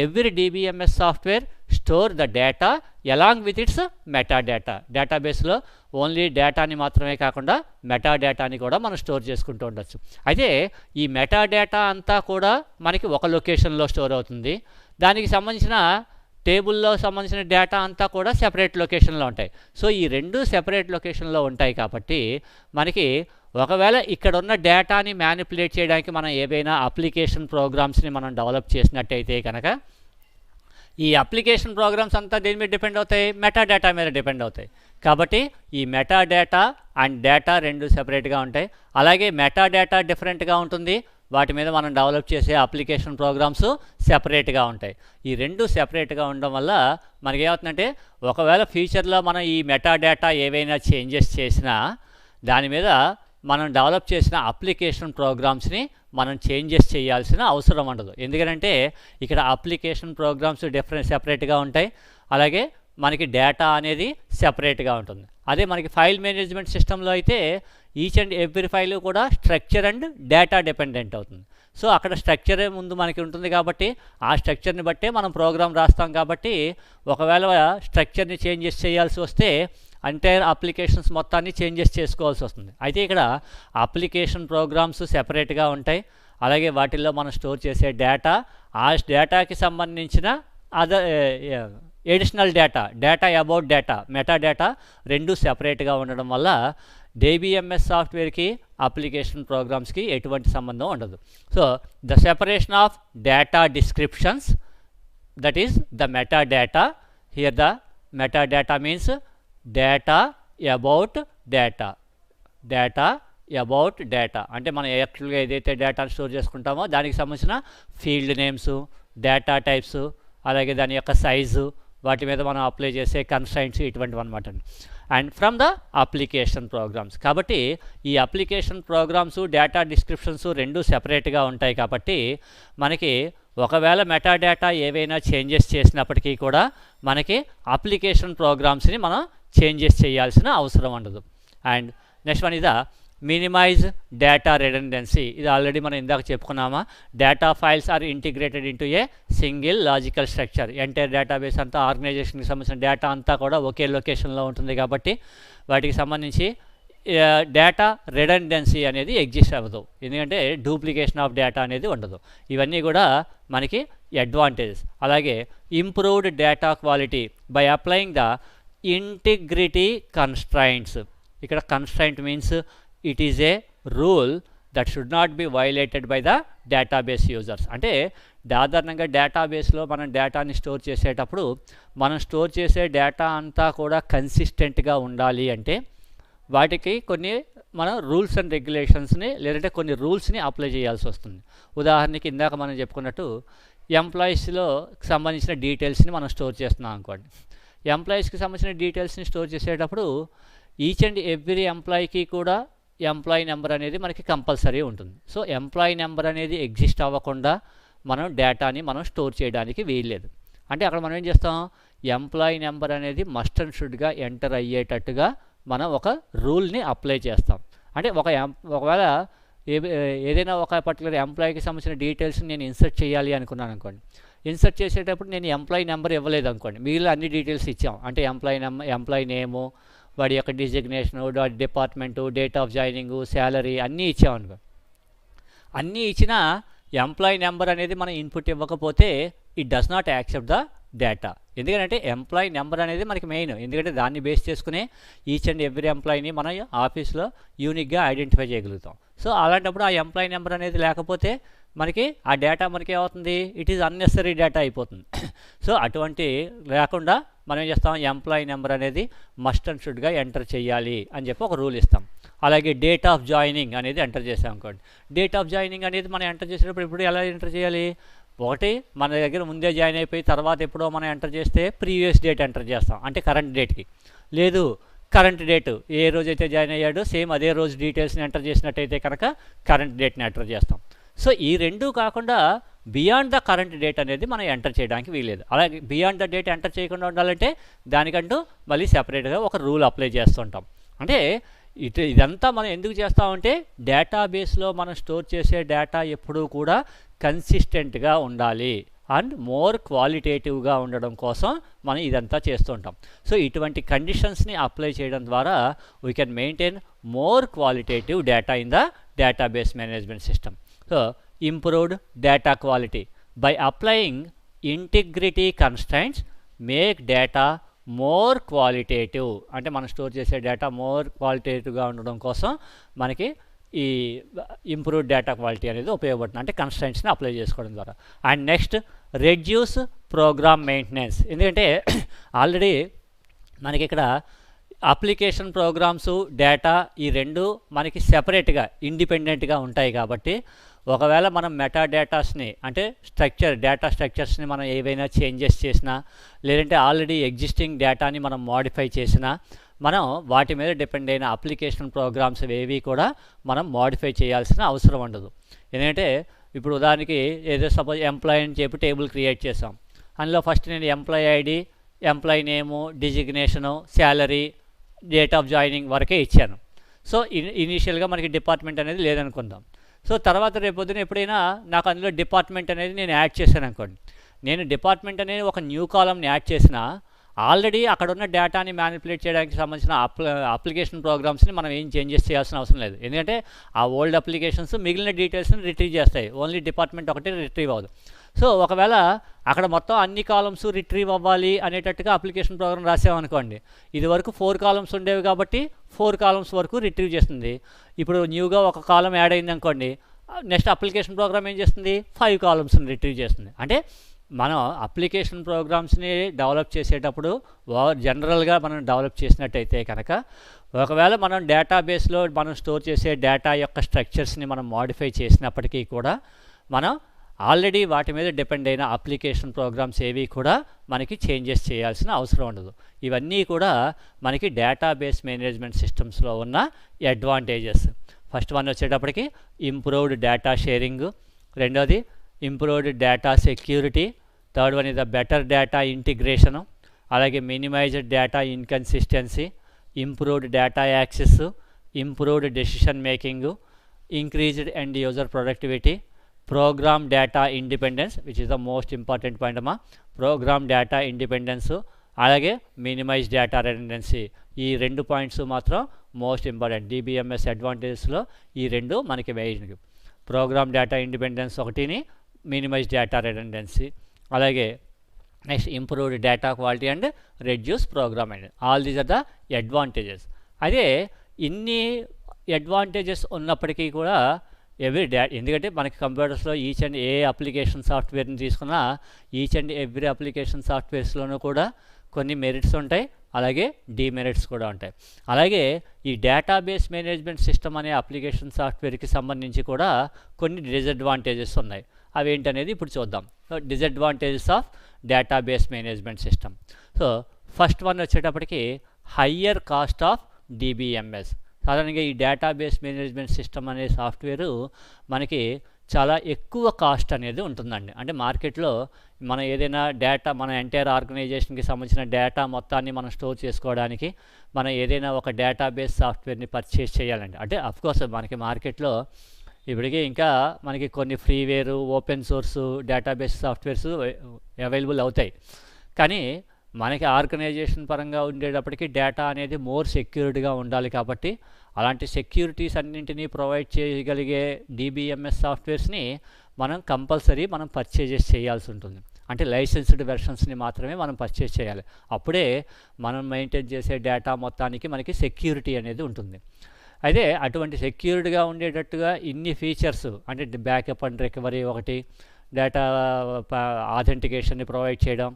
every DBMS software store the data along with its meta data. డేటాబేస్లో ఓన్లీ డేటాని మాత్రమే కాకుండా మెటా డేటాని కూడా మనం స్టోర్ చేసుకుంటూ ఉండొచ్చు. అయితే ఈ మెటా డేటా అంతా కూడా మనకి ఒక లొకేషన్లో స్టోర్ అవుతుంది. దానికి సంబంధించిన టేబుల్లో సంబంధించిన డేటా అంతా కూడా సెపరేట్ లొకేషన్లో ఉంటాయి. సో ఈ రెండు సెపరేట్ లొకేషన్లో ఉంటాయి కాబట్టి మనకి ఒకవేళ ఇక్కడ ఉన్న డేటాని మ్యానిపులేట్ చేయడానికి మనం ఏవైనా అప్లికేషన్ ప్రోగ్రామ్స్ని మనం డెవలప్ చేసినట్టయితే కనుక ఈ అప్లికేషన్ ప్రోగ్రామ్స్ అంతా దేని మీద డిపెండ్ అవుతాయి, మెటా డేటా మీద డిపెండ్ అవుతాయి. కాబట్టి ఈ మెటా డేటా అండ్ డేటా రెండు సెపరేట్గా ఉంటాయి. అలాగే మెటా డేటా డిఫరెంట్గా ఉంటుంది, వాటి మీద మనం డెవలప్ చేసే అప్లికేషన్ ప్రోగ్రామ్స్ సెపరేట్గా ఉంటాయి. ఈ రెండు సెపరేట్గా ఉండడం వల్ల మనకేమవుతుందంటే ఒకవేళ ఫ్యూచర్లో మనం ఈ మెటా డేటా ఏవైనా చేంజెస్ చేసినా దాని మీద మనం డెవలప్ చేసిన అప్లికేషన్ ప్రోగ్రామ్స్ని మనం చేంజెస్ చేయాల్సిన అవసరం ఉండదు. ఎందుకంటే ఇక్కడ అప్లికేషన్ ప్రోగ్రామ్స్ సెపరేట్గా ఉంటాయి, అలాగే మనకి డేటా అనేది సెపరేట్గా ఉంటుంది. అదే మనకి ఫైల్ మేనేజ్మెంట్ సిస్టంలో అయితే ఈచ్ అండ్ ఎవ్రీ ఫైల్ కూడా స్ట్రక్చర్ అండ్ డేటా డిపెండెంట్ అవుతుంది. సో అక్కడ స్ట్రక్చరే ముందు మనకి ఉంటుంది కాబట్టి ఆ స్ట్రక్చర్ని బట్టే మనం ప్రోగ్రామ్ రాస్తాం. కాబట్టి ఒకవేళ స్ట్రక్చర్ని చేంజెస్ చేయాల్సి వస్తే ఎంటైర్ అప్లికేషన్స్ మొత్తాన్ని చేంజెస్ చేసుకోవాల్సి వస్తుంది. అయితే ఇక్కడ అప్లికేషన్ ప్రోగ్రామ్స్ సెపరేట్గా ఉంటాయి, అలాగే వాటిల్లో మనం స్టోర్ చేసే డేటా, ఆ డేటాకి సంబంధించిన other additional data about data, meta data రెండు సెపరేట్గా ఉండడం వల్ల DBMS సాఫ్ట్వేర్కి అప్లికేషన్ ప్రోగ్రామ్స్కి ఎటువంటి సంబంధం ఉండదు. So the separation of data descriptions, that is the meta data. Here the meta data means data about data. Data about data అంటే మనం యాక్చువల్గా ఏదైతే డేటాను స్టోర్ చేసుకుంటామో దానికి సంబంధించిన ఫీల్డ్ నేమ్స్, డేటా టైప్స్, అలాగే దాని యొక్క సైజు, వాటి మీద మనం అప్లై చేసే కన్స్ట్రైంట్స్ ఇటువంటివి అనమాట. And from the application programmes, కాబట్టి ఈ అప్లికేషన్ ప్రోగ్రామ్స్ డేటా డిస్క్రిప్షన్స్ రెండు సెపరేట్గా ఉంటాయి. కాబట్టి మనకి ఒకవేళ మెటా డేటా ఏవైనా చేంజెస్ చేసినప్పటికీ కూడా మనకి అప్లికేషన్ ప్రోగ్రామ్స్ని మనం చేంజెస్ చేయాల్సిన అవసరం ఉండదు. అండ్ నెక్స్ట్ వన్ ఇదా మినిమైజ్ డేటా రిడెండెన్సీ. ఇది ఆల్రెడీ మనం ఇందాక చెప్పుకున్నామా, data files are integrated into a single logical structure. Entire database అంతా ఆర్గనైజేషన్కి సంబంధించిన డేటా అంతా కూడా ఒకే లొకేషన్లో ఉంటుంది కాబట్టి వాటికి సంబంధించి డేటా రిడెండెన్సీ అనేది ఎగ్జిస్ట్ అవ్వదు, ఎందుకంటే డూప్లికేషన్ ఆఫ్ డేటా అనేది ఉండదు. ఇవన్నీ కూడా మనకి అడ్వాంటేజెస్. అలాగే improved data quality by applying the integrity constraints. ఇక్కడ constraint means it is a rule that should not be violated by the database users. అంటే సాధారణంగా డేటాబేస్లో మనం డేటాని స్టోర్ చేసేటప్పుడు మనం స్టోర్ చేసే డేటా అంతా కూడా కన్సిస్టెంట్గా ఉండాలి అంటే వాటికి కొన్ని మనం రూల్స్ అండ్ రెగ్యులేషన్స్ని లేదంటే కొన్ని రూల్స్ని అప్లై చేయాల్సి వస్తుంది. ఉదాహరణకి ఇందాక మనం చెప్పుకున్నట్టు ఎంప్లాయీస్లో సంబంధించిన డీటెయిల్స్ని మనం స్టోర్ చేస్తున్నాం అనుకోండి. ఎంప్లాయీస్కి సంబంధించిన డీటెయిల్స్ని స్టోర్ చేసేటప్పుడు ఈచ్ అండ్ ఎవ్రీ ఎంప్లాయీకి కూడా ఎంప్లాయీ నెంబర్ అనేది మనకి కంపల్సరీ ఉంటుంది. సో ఎంప్లాయీ నెంబర్ అనేది ఎగ్జిస్ట్ అవ్వకుండా మనం డేటాని మనం స్టోర్ చేయడానికి వీల్లేదు. అంటే అక్కడ మనం ఏం చేస్తాం, ఎంప్లాయీ నెంబర్ అనేది మస్ట్ అండ్ షుడ్గా ఎంటర్ అయ్యేటట్టుగా మనం ఒక రూల్ని అప్లై చేస్తాం. అంటే ఒకవేళ ఏదైనా ఒక పర్టికులర్ ఎంప్లాయీకి సంబంధించిన డీటెయిల్స్ని నేను ఇన్సర్ట్ చేయాలి అనుకున్నాను అనుకోండి. ఇన్సర్ట్ చేసేటప్పుడు నేను ఎంప్లాయీ నెంబర్ ఇవ్వలేదు అనుకోండి, మిగిలిన అన్ని డీటెయిల్స్ ఇచ్చాం. అంటే ఎంప్లాయీ నేము, వాడి యొక్క డిజిగ్నేషను, వాడి department, date of joining, salary అన్నీ ఇచ్చామనుకో. అన్నీ ఇచ్చినా ఎంప్లాయీ నెంబర్ అనేది మనం ఇన్పుట్ ఇవ్వకపోతే it does not accept the data. ఎందుకంటే ఎంప్లాయీ నెంబర్ అనేది మనకి మెయిన్. ఎందుకంటే దాన్ని బేస్ చేసుకునే ఈచ్ అండ్ ఎవ్రీ ఎంప్లాయీని మనం ఆఫీస్లో యూనిక్గా ఐడెంటిఫై చేయగలుగుతాం. సో అలాంటప్పుడు ఆ ఎంప్లాయీ నెంబర్ అనేది లేకపోతే మనకి ఆ డేటా మనకి ఏమవుతుంది, ఇట్ ఈజ్ అన్నెసరీ డేటా అయిపోతుంది. సో అటువంటి లేకుండా మనం ఏం చేస్తాం, ఎంప్లాయీ నెంబర్ అనేది మస్ట్ అండ్ షుడ్గా ఎంటర్ చేయాలి అని చెప్పి ఒక రూల్ ఇస్తాం. అలాగే డేట్ ఆఫ్ జాయినింగ్ అనేది ఎంటర్ చేసాం అనుకోండి. డేట్ ఆఫ్ జాయినింగ్ అనేది మనం ఎంటర్ చేసేటప్పుడు ఇప్పుడు ఎలా ఎంటర్ చేయాలి, ఒకటి మన దగ్గర ముందే జాయిన్ అయిపోయి తర్వాత ఎప్పుడో మనం ఎంటర్ చేస్తే ప్రీవియస్ డేట్ ఎంటర్ చేస్తాం, అంటే కరెంట్ డేట్కి. లేదు కరెంట్ డేటు ఏ రోజైతే జాయిన్ అయ్యాడో సేమ్ అదే రోజు డీటెయిల్స్ని ఎంటర్ చేసినట్టయితే కనుక కరెంట్ డేట్ని ఎంటర్ చేస్తాం. సో ఈ రెండూ కాకుండా బియాండ్ ద కరెంట్ డేట్ అనేది మనం ఎంటర్ చేయడానికి వీలేదు. అలాగే బియాండ్ ద డేట్ ఎంటర్ చేయకుండా ఉండాలంటే దానికంటూ మళ్ళీ సెపరేట్గా ఒక రూల్ అప్లై చేస్తుంటాం. అంటే ఇదంతా మనం ఎందుకు చేస్తామంటే డేటాబేస్లో మనం స్టోర్ చేసే డేటా ఎప్పుడూ కూడా కన్సిస్టెంట్గా ఉండాలి అండ్ మోర్ క్వాలిటేటివ్గా ఉండడం కోసం మనం ఇదంతా చేస్తుంటాం. సో ఇటువంటి కండిషన్స్ని అప్లై చేయడం ద్వారా we can maintain more qualitative data in the database management system. So improved data quality by applying integrity constraints make data more qualitative. అంటే మనం స్టోర్ చేసే డేటా మోర్ క్వాలిటేటివ్గా ఉండడం కోసం మనకి ఈ ఇంప్రూవ్డ్ డేటా క్వాలిటీ అనేది ఉపయోగపడుతుంది, అంటే కన్స్ట్రైంట్స్ని అప్లై చేసుకోవడం ద్వారా. And next reduce program maintenance. ఎందుకంటే ఆల్రెడీ మనకి ఇక్కడ అప్లికేషన్ ప్రోగ్రామ్స్ డేటా ఈ రెండు మనకి సెపరేట్గా ఇండిపెండెంట్గా ఉంటాయి. కాబట్టి ఒకవేళ మనం మెటా డేటాస్ని అంటే డేటా స్ట్రక్చర్స్ని మనం ఏవైనా చేంజెస్ చేసినా, లేదంటే ఆల్రెడీ ఎగ్జిస్టింగ్ డేటాని మనం మోడిఫై చేసినా, మనం వాటి మీద డిపెండ్ అయిన అప్లికేషన్ ప్రోగ్రామ్స్ ఏవి కూడా మనం మోడిఫై చేయాల్సిన అవసరం ఉండదు. ఎందుకంటే ఇప్పుడు ఉదాహరణకి ఏదో సపోజ్ ఎంప్లాయీ అని చెప్పి టేబుల్ క్రియేట్ చేసాం. అందులో ఫస్ట్ నేను employee ID, employee name, designation, salary, date of joining వరకే ఇచ్చాను. సో ఇనీషియల్గా మనకి డిపార్ట్మెంట్ అనేది లేదనుకుందాం. సో తర్వాత రేపొద్దున ఎప్పుడైనా నాకు అందులో డిపార్ట్మెంట్ అనేది నేను యాడ్ చేశాను అనుకోండి. నేను డిపార్ట్మెంట్ అనేది ఒక న్యూ కాలమ్ని యాడ్ చేసినా ఆల్రెడీ అక్కడ ఉన్న డేటాని మ్యానిపులేట్ చేయడానికి సంబంధించిన అప్లికేషన్ ప్రోగ్రామ్స్ని మనం ఏం చేంజెస్ చేయాల్సిన అవసరం లేదు. ఎందుకంటే ఆ ఓల్డ్ అప్లికేషన్స్ మిగిలిన డీటెయిల్స్ని రిట్రీవ్ చేస్తాయి, ఓన్లీ డిపార్ట్మెంట్ ఒకటి రిట్రీవ్ అవ్వదు. సో ఒకవేళ అక్కడ మొత్తం అన్ని కాలమ్స్ రిట్రీవ్ అవ్వాలి అనేటట్టుగా అప్లికేషన్ ప్రోగ్రామ్ రాసామనుకోండి, ఇది వరకు 4 కాలమ్స్ ఉండేవి కాబట్టి 4 కాలమ్స్ వరకు రిట్రీవ్ చేస్తుంది. ఇప్పుడు న్యూగా ఒక కాలం యాడ్ అయింది అనుకోండి, నెక్స్ట్ అప్లికేషన్ ప్రోగ్రామ్ ఏం చేస్తుంది, 5 కాలమ్స్ని రిట్రీవ్ చేస్తుంది. అంటే మనం అప్లికేషన్ ప్రోగ్రామ్స్ని డెవలప్ చేసేటప్పుడు జనరల్గా మనం డెవలప్ చేసినట్టయితే కనుక ఒకవేళ మనం డేటాబేస్లో మనం స్టోర్ చేసే డేటా యొక్క స్ట్రక్చర్స్ని మనం మోడిఫై చేసినప్పటికీ కూడా మనం ఆల్రెడీ వాటి మీద డిపెండ్ అయిన అప్లికేషన్ ప్రోగ్రామ్స్ ఏవి కూడా మనకి చేంజెస్ చేయాల్సిన అవసరం ఉండదు. ఇవన్నీ కూడా మనకి డేటాబేస్ మేనేజ్మెంట్ సిస్టమ్స్లో ఉన్న అడ్వాంటేజెస్. ఫస్ట్ వన్ వచ్చేటప్పటికి ఇంప్రూవ్డ్ డేటా షేరింగ్, రెండోది improved data security, third one is the better data integration, అలాగే minimized data inconsistency, improved data access, improved decision making, increased end user productivity, program data independence which is the most important point అమ్మా. Program data independence అలాగే minimize data redundancy, ఈ 2 points మాత్రం most important. DBMS అడ్వాంటేజెస్లో ఈ 2 మనకి main. Program data independence ఒకటిని, minimise data redundancy, అలాగే next improved data quality and reduce program and all these are the advantages. అదే ఇన్ని అడ్వాంటేజెస్ ఉన్నప్పటికీ కూడా ఎందుకంటే మనకి కంప్యూటర్స్లో ఈచ్ అండ్ ఏ అప్లికేషన్ సాఫ్ట్వేర్ని తీసుకున్నా ఈచ్ అండ్ ఎవ్రీ అప్లికేషన్ సాఫ్ట్వేర్స్లోనూ కూడా కొన్ని మెరిట్స్ ఉంటాయి, అలాగే డిమెరిట్స్ కూడా ఉంటాయి. అలాగే ఈ డేటాబేస్ మేనేజ్మెంట్ సిస్టమ్ అనే అప్లికేషన్ సాఫ్ట్వేర్కి సంబంధించి కూడా కొన్ని డిసడ్వాంటేజెస్ ఉన్నాయి. అవి ఏంటనేది ఇప్పుడు చూద్దాం. So disadvantages of database management system. So first one వచ్చేటప్పటికి హయ్యర్ కాస్ట్ ఆఫ్ డిబిఎంఎస్. సాధారణంగా ఈ డేటాబేస్ మేనేజ్మెంట్ సిస్టమ్ అనే సాఫ్ట్వేరు మనకి చాలా ఎక్కువ కాస్ట్ అనేది ఉంటుందండి. అంటే మార్కెట్లో మనం ఏదైనా డేటా మన ఎంటైర్ ఆర్గనైజేషన్కి సంబంధించిన డేటా మొత్తాన్ని మనం స్టోర్ చేసుకోవడానికి మనం ఏదైనా ఒక డేటాబేస్ సాఫ్ట్వేర్ని పర్చేస్ చేయాలండి. అంటే అఫ్కోర్స్ మనకి మార్కెట్లో ఇప్పటికీ ఇంకా మనకి కొన్ని freeware open source database softwares available అవుతాయి. కానీ మనకి ఆర్గనైజేషన్ పరంగా ఉండేటప్పటికి డేటా అనేది మోర్ సెక్యూర్డ్గా ఉండాలి. కాబట్టి అలాంటి సెక్యూరిటీస్ అన్నింటినీ ప్రొవైడ్ చేయగలిగే డిబిఎంఎస్ సాఫ్ట్వేర్స్ని మనం కంపల్సరీ మనం పర్చేజెస్ చేయాల్సి ఉంటుంది. అంటే లైసెన్స్డ్ వెర్షన్స్ని మాత్రమే మనం పర్చేజ్ చేయాలి. అప్పుడే మనం మెయింటైన్ చేసే డేటా మొత్తానికి మనకి సెక్యూరిటీ అనేది ఉంటుంది. అయితే అటువంటి సెక్యూర్డ్గా ఉండేటట్టుగా ఇన్ని ఫీచర్స్ అంటే బ్యాకప్ అండ్ రికవరీ ఒకటి, డేటా ఆథెంటికేషన్ని ప్రొవైడ్ చేయడం,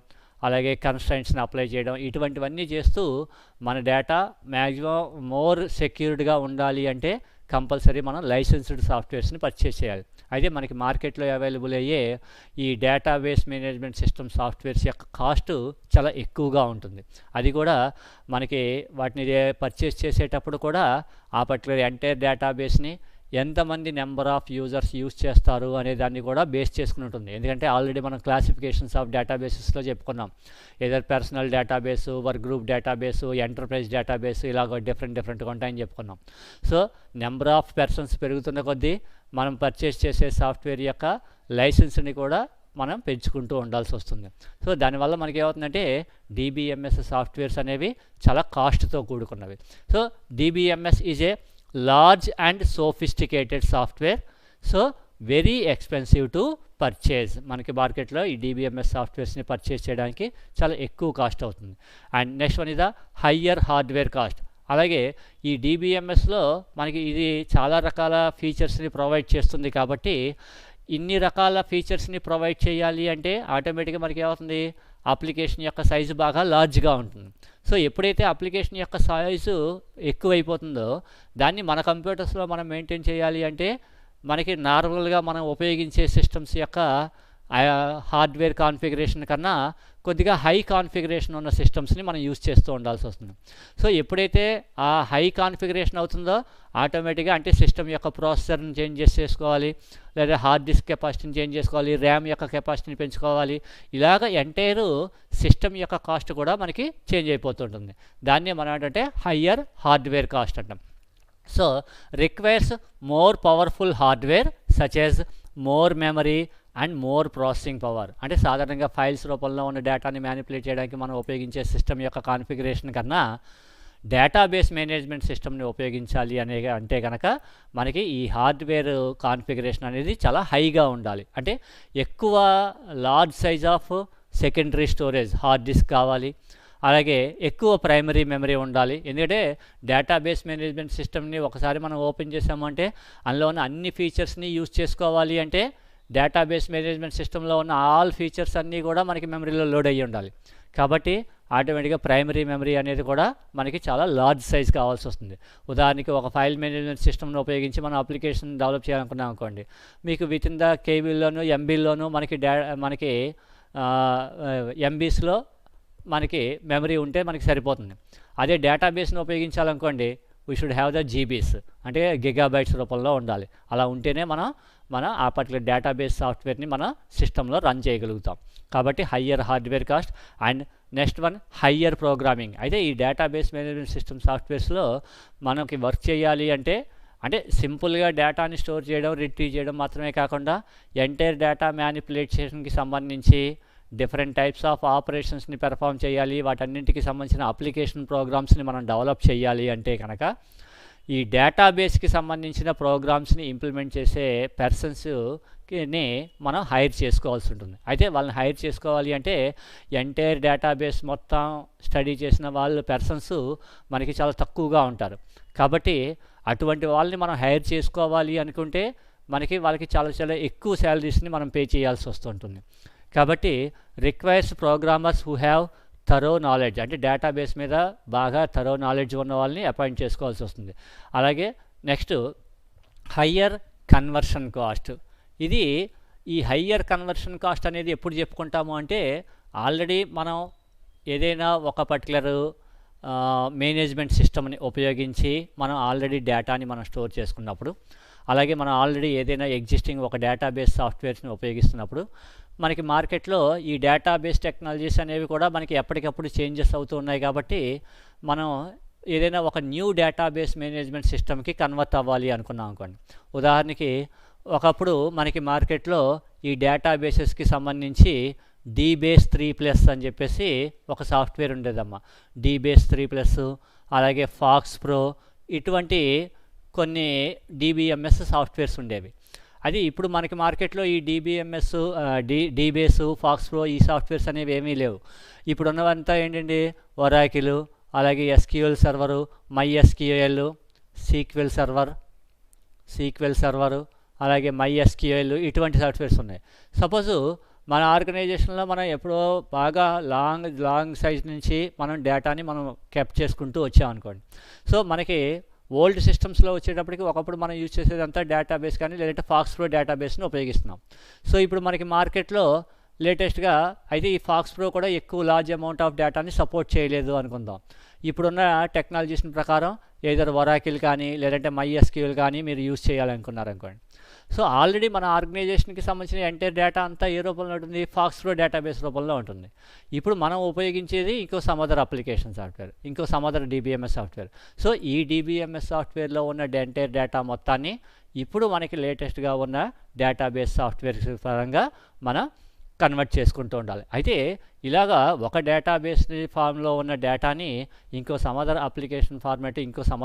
అలాగే కన్స్ట్రైంట్స్ని అప్లై చేయడం, ఇటువంటివన్నీ చేస్తూ మన డేటా మ్యాక్సిమం మోర్ సెక్యూర్డ్గా ఉండాలి అంటే కంపల్సరీ మనం లైసెన్స్డ్ సాఫ్ట్వేర్స్ని పర్చేస్ చేయాలి. అయితే మనకి మార్కెట్లో అవైలబుల్ అయ్యే ఈ డేటాబేస్ మేనేజ్మెంట్ సిస్టమ్ సాఫ్ట్వేర్స్ యొక్క కాస్ట్ చాలా ఎక్కువగా ఉంటుంది. అది కూడా మనకి వాటిని పర్చేస్ చేసేటప్పుడు కూడా ఆ పర్టికులర్ ఎంటైర్ డేటాబేస్ని ఎంతమంది నెంబర్ ఆఫ్ యూజర్స్ యూజ్ చేస్తారు అనే దాన్ని కూడా బేస్ చేసుకుని ఉంటుంది. ఎందుకంటే ఆల్రెడీ మనం క్లాసిఫికేషన్స్ ఆఫ్ డేటాబేసెస్లో చెప్పుకున్నాం. Either personal database, work group database, enterprise database, ఇలాగ డిఫరెంట్గా ఉంటాయని చెప్పుకున్నాం. సో నెంబర్ ఆఫ్ పర్సన్స్ పెరుగుతున్న కొద్దీ మనం పర్చేస్ చేసే సాఫ్ట్వేర్ యొక్క లైసెన్స్ని కూడా మనం పెంచుకుంటూ ఉండాల్సి వస్తుంది. సో దానివల్ల మనకి ఏమవుతుందంటే డిబిఎంఎస్ సాఫ్ట్వేర్స్ అనేవి చాలా కాస్ట్తో కూడుకున్నవి. So DBMS is a large and sophisticated software, so very expensive to purchase. మనకి మార్కెట్లో ఈ డిబిఎంఎస్ సాఫ్ట్వేర్స్ని పర్చేస్ చేయడానికి చాలా ఎక్కువ కాస్ట్ అవుతుంది. And next one is the higher hardware cost. అలాగే ఈ డిబిఎంఎస్లో మనకి ఇది చాలా రకాల ఫీచర్స్ని ప్రొవైడ్ చేస్తుంది. కాబట్టి ఇన్ని రకాల ఫీచర్స్ని ప్రొవైడ్ చేయాలి అంటే ఆటోమేటిక్గా మనకి ఏమవుతుంది, అప్లికేషన్ యొక్క సైజు బాగా లార్జ్గా ఉంటుంది. సో ఎప్పుడైతే అప్లికేషన్ యొక్క సైజు ఎక్కువైపోతుందో దాన్ని మన కంప్యూటర్స్లో మనం మెయింటైన్ చేయాలి అంటే మనకి నార్మల్గా మనం ఉపయోగించే సిస్టమ్స్ యొక్క హార్డ్వేర్ కాన్ఫిగరేషన్ కన్నా కొద్దిగా హై కాన్ఫిగరేషన్ ఉన్న సిస్టమ్స్ని మనం యూజ్ చేస్తూ ఉండాల్సి వస్తుంది. సో ఎప్పుడైతే ఆ హై కాన్ఫిగరేషన్ అవుతుందో ఆటోమేటిక్గా అంటే సిస్టమ్ యొక్క ప్రాసెసర్ని చేంజ్ చేసుకోవాలి, లేదా హార్డ్ డిస్క్ కెపాసిటీని చేంజ్ చేసుకోవాలి, ర్యామ్ యొక్క కెపాసిటీని పెంచుకోవాలి. ఇలాగ ఎంటైర్ సిస్టమ్ యొక్క కాస్ట్ కూడా మనకి చేంజ్ అయిపోతుంటుంది. దాన్నే మనం ఏంటంటే హయ్యర్ హార్డ్వేర్ కాస్ట్ అంటాం. So requires more powerful hardware such as more memory and more processing power. అంటే సాధారణంగా ఫైల్స్ రూపంలో ఉన్న డేటాని మ్యానిపులేట్ చేయడానికి మనం ఉపయోగించే సిస్టమ్ యొక్క కాన్ఫిగరేషన్ కన్నా డేటాబేస్ మేనేజ్మెంట్ సిస్టమ్ని ఉపయోగించాలి అంటే కనుక మనకి ఈ హార్డ్వేర్ కాన్ఫిగరేషన్ అనేది చాలా హైగా ఉండాలి. అంటే ఎక్కువ large size of secondary storage hard disk కావాలి, అలాగే ఎక్కువ ప్రైమరీ మెమరీ ఉండాలి. ఎందుకంటే డేటాబేస్ మేనేజ్మెంట్ సిస్టమ్ని ఒకసారి మనం ఓపెన్ చేసామంటే అందులో ఉన్న అన్ని ఫీచర్స్ని యూజ్ చేసుకోవాలి అంటే డేటాబేస్ మేనేజ్మెంట్ సిస్టంలో ఉన్న ఆల్ ఫీచర్స్ అన్నీ కూడా మనకి మెమరీలో లోడ్ అయ్యి ఉండాలి. కాబట్టి ఆటోమేటిక్గా ప్రైమరీ మెమరీ అనేది కూడా మనకి చాలా లార్జ్ సైజ్ కావాల్సి వస్తుంది. ఉదాహరణకి ఒక ఫైల్ మేనేజ్మెంట్ సిస్టమ్ను ఉపయోగించి మనం అప్లికేషన్ డెవలప్ చేయాలనుకున్నాం అనుకోండి, మీకు విత్ ఇన్ ద కేబీల్లోనూ ఎంబీల్లోనూ మనకి ఎంబీస్లో మనకి మెమరీ ఉంటే మనకి సరిపోతుంది. అదే డేటాబేస్ని ఉపయోగించాలనుకోండి we should have the GBs అంటే గిగాబైట్స్ రూపంలో ఉండాలి. అలా ఉంటేనే మన ఆ పర్టికులర్ డేటాబేస్ సాఫ్ట్వేర్ని మన సిస్టంలో రన్ చేయగలుగుతాం. కాబట్టి higher hardware cost. And next one higher programming. అయితే ఈ డేటాబేస్ మేనేజ్మెంట్ సిస్టమ్ సాఫ్ట్వేర్స్లో మనకి వర్క్ చేయాలి అంటే సింపుల్గా డేటాని స్టోర్ చేయడం, రిట్రీవ్ చేయడం మాత్రమే కాకుండా ఎంటైర్ డేటా మ్యానిపులేషన్కి సంబంధించి డిఫరెంట్ టైప్స్ ఆఫ్ ఆపరేషన్స్ని పెర్ఫామ్ చేయాలి. వాటన్నింటికి సంబంధించిన అప్లికేషన్ ప్రోగ్రామ్స్ని మనం డెవలప్ చేయాలి అంటే కనుక ఈ డేటాబేస్కి సంబంధించిన ప్రోగ్రామ్స్ని ఇంప్లిమెంట్ చేసే పర్సన్స్ని మనం హైర్ చేసుకోవాల్సి ఉంటుంది. అయితే వాళ్ళని హైర్ చేసుకోవాలి అంటే ఎంటైర్ డేటాబేస్ మొత్తం స్టడీ చేసిన పర్సన్స్ మనకి చాలా తక్కువగా ఉంటారు. కాబట్టి అటువంటి వాళ్ళని మనం హైర్ చేసుకోవాలి అనుకుంటే వాళ్ళకి చాలా ఎక్కువ శాలరీస్ని మనం పే చేయాల్సి వస్తుంటుంది. కాబట్టి requires programmers who have thorough knowledge అంటే డేటాబేస్ మీద బాగా థరో నాలెడ్జ్ ఉన్న వాళ్ళని అపాయింట్ చేసుకోవాల్సి వస్తుంది. అలాగే నెక్స్ట్ హయ్యర్ కన్వర్షన్ కాస్ట్. ఇది ఈ హయ్యర్ కన్వర్షన్ కాస్ట్ అనేది ఎప్పుడు చెప్పుకుంటాము అంటే ఆల్రెడీ మనం ఏదైనా ఒక పర్టికులర్ మేనేజ్మెంట్ సిస్టమ్ని ఉపయోగించి మనం ఆల్రెడీ డేటాని మనం స్టోర్ చేసుకున్నప్పుడు, అలాగే మనం ఆల్రెడీ ఏదైనా ఎగ్జిస్టింగ్ ఒక డేటాబేస్ సాఫ్ట్వేర్స్ని ఉపయోగిస్తున్నప్పుడు మనకి మార్కెట్లో ఈ డేటాబేస్ టెక్నాలజీస్ అనేవి కూడా మనకి ఎప్పటికప్పుడు చేంజెస్ అవుతూ ఉన్నాయి. కాబట్టి మనం ఏదైనా ఒక న్యూ డేటాబేస్ మేనేజ్మెంట్ సిస్టమ్కి కన్వర్ట్ అవ్వాలి అనుకున్నాం అనుకోండి. ఉదాహరణకి ఒకప్పుడు మనకి మార్కెట్లో ఈ డేటాబేసెస్కి సంబంధించి డీబేస్ 3+ అని చెప్పేసి ఒక సాఫ్ట్వేర్ ఉండేదమ్మా. డీబేస్ 3+, అలాగే ఫాక్స్ ప్రో, ఇటువంటి కొన్ని DBMS సాఫ్ట్వేర్స్ ఉండేవి. అది ఇప్పుడు మనకి మార్కెట్లో ఈ DBMS, డీబేస్, ఫాక్స్ ప్రో ఈ సాఫ్ట్వేర్స్ అనేవి ఏమీ లేవు. ఇప్పుడు ఉన్నవంతా ఏంటండి, ఒరాకిల్, అలాగే SQL server, MySQL, sequel server, అలాగే MySQL, ఇటువంటి సాఫ్ట్వేర్స్ ఉన్నాయి. సపోజు మన ఆర్గనైజేషన్లో మనం ఎప్పుడో బాగా లాంగ్ సైజ్ నుంచి మనం డేటాని మనం కెప్ట్ చేసుకుంటూ వచ్చామనుకోండి. సో మనకి ఓల్డ్ సిస్టమ్స్లో వచ్చేటప్పటికి ఒకప్పుడు మనం యూజ్ చేసేదంతా డేటాబేస్ కానీ లేదంటే ఫాక్స్ ప్రో డేటాబేస్ని ఉపయోగిస్తున్నాం. సో ఇప్పుడు మనకి మార్కెట్లో లేటెస్ట్గా అయితే ఈ ఫాక్స్ ప్రో కూడా ఎక్కువ లార్జ్ అమౌంట్ ఆఫ్ డేటాని సపోర్ట్ చేయలేదు అనుకుందాం. ఇప్పుడున్న టెక్నాలజీస్ ప్రకారం ఏదైనా ఒరాకిల్ కానీ లేదంటే MySQL కానీ మీరు యూజ్ చేయాలనుకున్నారనుకోండి. సో ఆల్రెడీ మన ఆర్గనైజేషన్కి సంబంధించిన ఎంటైర్ డేటా అంతా ఏ రూపంలో ఉంటుంది, ఫాక్స్ ప్రో డేటాబేస్ రూపంలో ఉంటుంది. ఇప్పుడు మనం ఉపయోగించేది ఇంకో సమ్ అప్లికేషన్ సాఫ్ట్వేర్, ఇంకో సమ్ DBMS సాఫ్ట్వేర్. సో ఈ DBMS సాఫ్ట్వేర్లో ఉన్న ఎంటైర్ డేటా మొత్తాన్ని ఇప్పుడు మనకి లేటెస్ట్గా ఉన్న డేటాబేస్ సాఫ్ట్వేర్ పరంగా మనం కన్వర్ట్ చేసుకుంటూ ఉండాలి. అయితే ఇలాగా ఒక డేటాబేస్ ఫామ్లో ఉన్న డేటాని ఇంకో సమ్ అప్లికేషన్ ఫార్మాట్, ఇంకో సమ్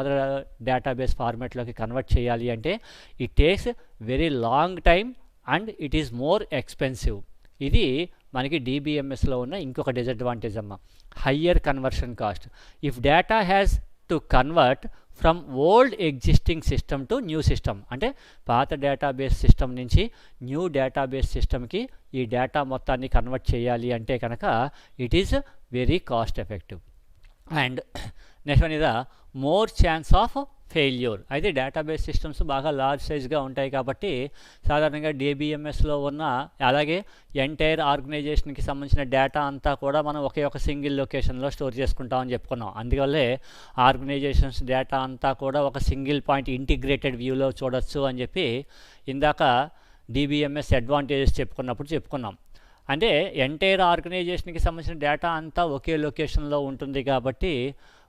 డేటాబేస్ ఫార్మాట్లోకి కన్వర్ట్ చేయాలి అంటే it takes very long time and it is more expensive. ఇది మనకి DBMSలో ఉన్న ఇంకొక డిసడ్వాంటేజ్ అమ్మ, higher conversion cost. If data has to convert from old existing system to new system, అంటే పాత డేటాబేస్ సిస్టమ్ నుంచి న్యూ డేటాబేస్ సిస్టమ్కి ఈ డేటా మొత్తాన్ని కన్వర్ట్ చేయాలి అంటే కనుక it is very cost effective. And next one is more chance of failure. అయితే డేటాబేస్ సిస్టమ్స్ బాగా లార్జ్ సైజ్గా ఉంటాయి కాబట్టి సాధారణంగా DBMSలో ఉన్న అలాగే ఎంటైర్ ఆర్గనైజేషన్కి సంబంధించిన డేటా అంతా కూడా మనం ఒకే ఒక సింగిల్ లొకేషన్లో స్టోర్ చేసుకుంటామని చెప్పుకున్నాం. అందువల్లే ఆర్గనైజేషన్స్ డేటా అంతా కూడా ఒక సింగిల్ పాయింట్ ఇంటిగ్రేటెడ్ వ్యూలో చూడొచ్చు అని చెప్పి ఇందాక DBMS అడ్వాంటేజెస్ చెప్పుకున్నాం. అంటే ఎంటైర్ ఆర్గనైజేషన్కి సంబంధించిన డేటా అంతా ఒకే లొకేషన్లో ఉంటుంది కాబట్టి